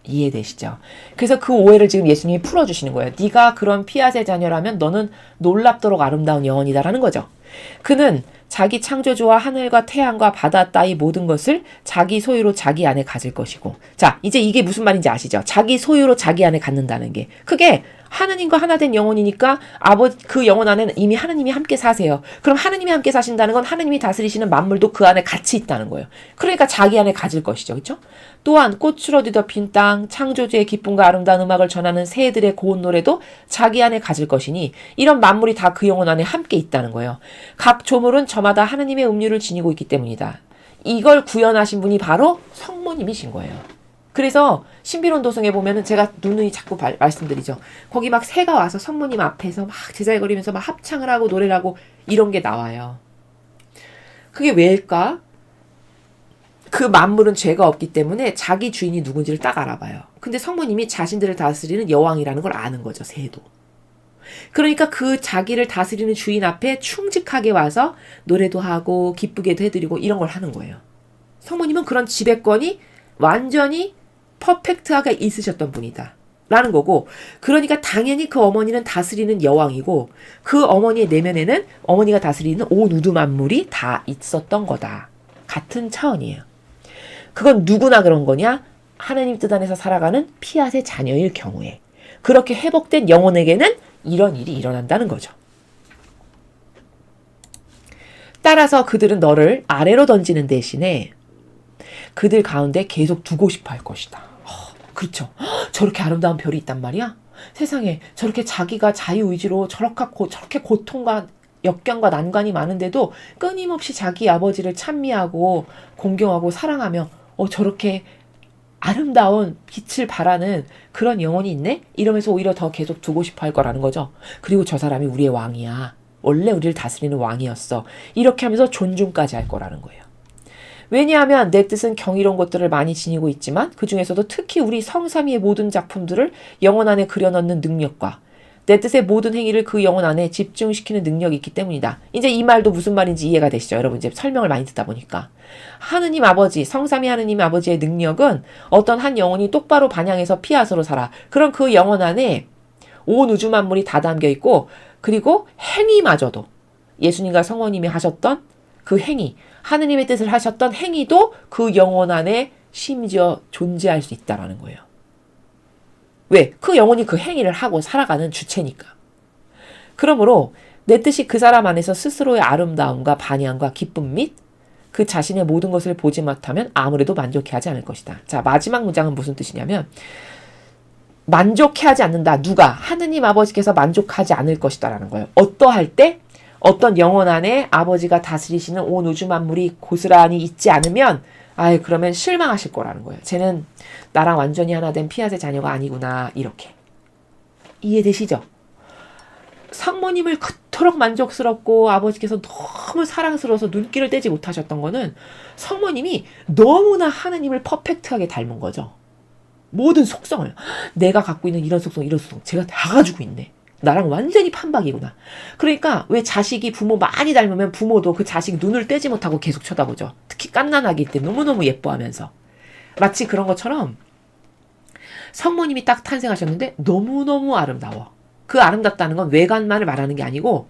이해되시죠? 그래서 그 오해를 지금 예수님이 풀어주시는 거예요. 네가 그런 피앗의 자녀라면 너는 놀랍도록 아름다운 영혼이다라는 거죠. 그는 자기 창조주와 하늘과 태양과 바다 따위 모든 것을 자기 소유로 자기 안에 가질 것이고, 자, 이제 이게 무슨 말인지 아시죠? 자기 소유로 자기 안에 갖는다는 게 그게 하느님과 하나 된 영혼이니까 그 영혼 안에는 이미 하느님이 함께 사세요. 그럼 하느님이 함께 사신다는 건 하느님이 다스리시는 만물도 그 안에 같이 있다는 거예요. 그러니까 자기 안에 가질 것이죠. 그렇죠? 또한 꽃으로 뒤덮인 땅, 창조주의 기쁨과 아름다운 음악을 전하는 새들의 고운 노래도 자기 안에 가질 것이니 이런 만물이 다 그 영혼 안에 함께 있다는 거예요. 각 조물은 저마다 하느님의 음료를 지니고 있기 때문이다. 이걸 구현하신 분이 바로 성모님이신 거예요. 그래서 신비로운 도성에 보면은 제가 누누이 자꾸 말씀드리죠. 거기 막 새가 와서 성모님 앞에서 막 제잘거리면서 막 합창을 하고 노래를 하고 이런 게 나와요. 그게 왜일까? 그 만물은 죄가 없기 때문에 자기 주인이 누군지를 딱 알아봐요. 근데 성모님이 자신들을 다스리는 여왕이라는 걸 아는 거죠. 새도. 그러니까 그 자기를 다스리는 주인 앞에 충직하게 와서 노래도 하고 기쁘게도 해드리고 이런 걸 하는 거예요. 성모님은 그런 지배권이 완전히 퍼펙트하게 있으셨던 분이다 라는 거고, 그러니까 당연히 그 어머니는 다스리는 여왕이고 그 어머니의 내면에는 어머니가 다스리는 온 우주 만물이 다 있었던 거다. 같은 차원이에요. 그건 누구나 그런 거냐? 하나님 뜻 안에서 살아가는 피앗의 자녀일 경우에 그렇게 회복된 영혼에게는 이런 일이 일어난다는 거죠. 따라서 그들은 너를 아래로 던지는 대신에 그들 가운데 계속 두고 싶어 할 것이다. 그렇죠. 저렇게 아름다운 별이 있단 말이야. 세상에 저렇게 자기가 자유의지로 저렇게 고통과 역경과 난관이 많은데도 끊임없이 자기 아버지를 찬미하고 공경하고 사랑하며 저렇게 아름다운 빛을 발하는 그런 영혼이 있네? 이러면서 오히려 더 계속 두고 싶어 할 거라는 거죠. 그리고 저 사람이 우리의 왕이야. 원래 우리를 다스리는 왕이었어. 이렇게 하면서 존중까지 할 거라는 거예요. 왜냐하면 내 뜻은 경이로운 것들을 많이 지니고 있지만 그 중에서도 특히 우리 성삼위의 모든 작품들을 영혼 안에 그려넣는 능력과 내 뜻의 모든 행위를 그 영혼 안에 집중시키는 능력이 있기 때문이다. 이제 이 말도 무슨 말인지 이해가 되시죠? 여러분 이제 설명을 많이 듣다 보니까. 하느님 아버지, 성삼위 하느님 아버지의 능력은 어떤 한 영혼이 똑바로 반향해서 피앗으로 살아. 그럼 그 영혼 안에 온 우주 만물이 다 담겨 있고, 그리고 행위마저도 예수님과 성모님이 하셨던 그 행위, 하느님의 뜻을 하셨던 행위도 그 영혼 안에 심지어 존재할 수 있다라는 거예요. 왜? 그 영혼이 그 행위를 하고 살아가는 주체니까. 그러므로 내 뜻이 그 사람 안에서 스스로의 아름다움과 반향과 기쁨 및 그 자신의 모든 것을 보지 못하면 아무래도 만족해하지 않을 것이다. 자, 마지막 문장은 무슨 뜻이냐면 만족해하지 않는다. 누가? 하느님 아버지께서 만족하지 않을 것이다 라는 거예요. 어떠할 때? 어떤 영혼 안에 아버지가 다스리시는 온 우주 만물이 고스란히 있지 않으면 그러면 실망하실 거라는 거예요. 쟤는 나랑 완전히 하나 된 피앗의 자녀가 아니구나. 이렇게. 이해되시죠? 성모님을 그토록 만족스럽고 아버지께서 너무 사랑스러워서 눈길을 떼지 못하셨던 거는 성모님이 너무나 하느님을 퍼펙트하게 닮은 거죠. 모든 속성을. 내가 갖고 있는 이런 속성, 이런 속성 제가 다 가지고 있네. 나랑 완전히 판박이구나. 그러니까 왜 자식이 부모 많이 닮으면 부모도 그 자식 눈을 떼지 못하고 계속 쳐다보죠. 특히 갓난아기 때 너무너무 예뻐하면서. 마치 그런 것처럼 성모님이 딱 탄생하셨는데 너무너무 아름다워. 그 아름답다는 건 외관만을 말하는 게 아니고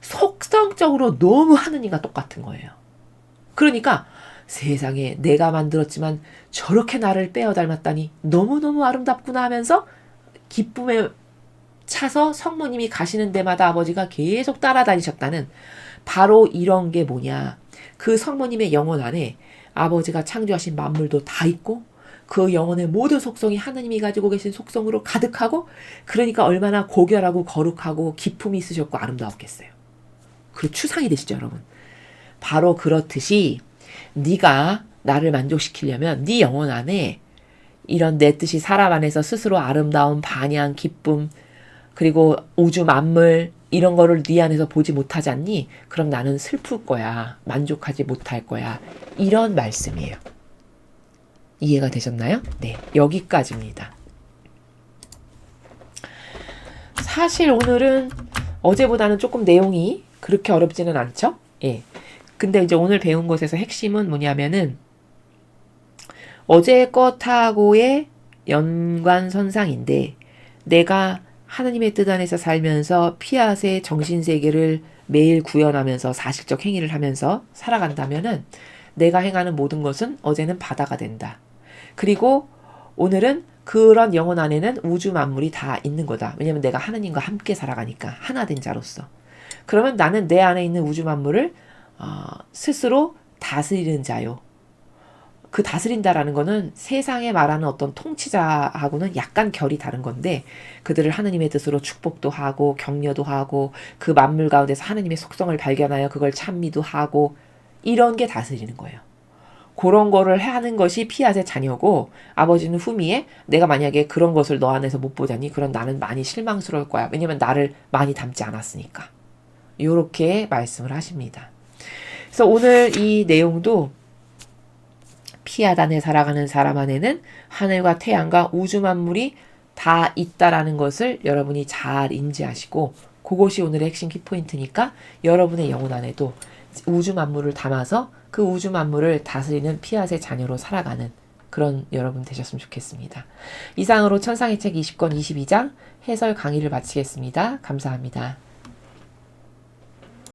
속성적으로 너무 하느님과 똑같은 거예요. 그러니까 세상에 내가 만들었지만 저렇게 나를 빼어 닮았다니 너무너무 아름답구나 하면서 기쁨에 차서 성모님이 가시는 데마다 아버지가 계속 따라다니셨다는 바로 이런 게 뭐냐. 그 성모님의 영혼 안에 아버지가 창조하신 만물도 다 있고 그 영혼의 모든 속성이 하느님이 가지고 계신 속성으로 가득하고 그러니까 얼마나 고결하고 거룩하고 기품이 있으셨고 아름다웠겠어요. 그리고 추상이 되시죠, 여러분. 바로 그렇듯이 네가 나를 만족시키려면 네 영혼 안에 이런 내 뜻이 사람 안에서 스스로 아름다운 반향, 기쁨 그리고 우주 만물 이런 거를 네 안에서 보지 못하지 않니? 그럼 나는 슬플 거야. 만족하지 못할 거야. 이런 말씀이에요. 이해가 되셨나요? 네, 여기까지입니다. 사실 오늘은 어제보다는 조금 내용이 그렇게 어렵지는 않죠? 예. 근데 이제 오늘 배운 것에서 핵심은 뭐냐면은 어제 것하고의 연관선상인데 내가 하나님의 뜻 안에서 살면서 피앗의 정신세계를 매일 구현하면서 사실적 행위를 하면서 살아간다면은 내가 행하는 모든 것은 어제는 바다가 된다. 그리고 오늘은 그런 영혼 안에는 우주 만물이 다 있는 거다. 왜냐면 내가 하나님과 함께 살아가니까 하나 된 자로서. 그러면 나는 내 안에 있는 우주 만물을 스스로 다스리는 자요. 그 다스린다라는 거는 세상에 말하는 어떤 통치자하고는 약간 결이 다른 건데 그들을 하느님의 뜻으로 축복도 하고 격려도 하고 그 만물 가운데서 하느님의 속성을 발견하여 그걸 찬미도 하고 이런 게 다스리는 거예요. 그런 거를 하는 것이 피앗의 자녀고 아버지는 후미에 내가 만약에 그런 것을 너 안에서 못 보자니 그럼 나는 많이 실망스러울 거야. 왜냐면 나를 많이 닮지 않았으니까. 이렇게 말씀을 하십니다. 그래서 오늘 이 내용도 피앗 안에 살아가는 사람 안에는 하늘과 태양과 우주 만물이 다 있다라는 것을 여러분이 잘 인지하시고 그것이 오늘의 핵심 키포인트니까 여러분의 영혼 안에도 우주 만물을 담아서 그 우주 만물을 다스리는 피앗의 자녀로 살아가는 그런 여러분 되셨으면 좋겠습니다. 이상으로 천상의 책 20권 22장 해설 강의를 마치겠습니다. 감사합니다.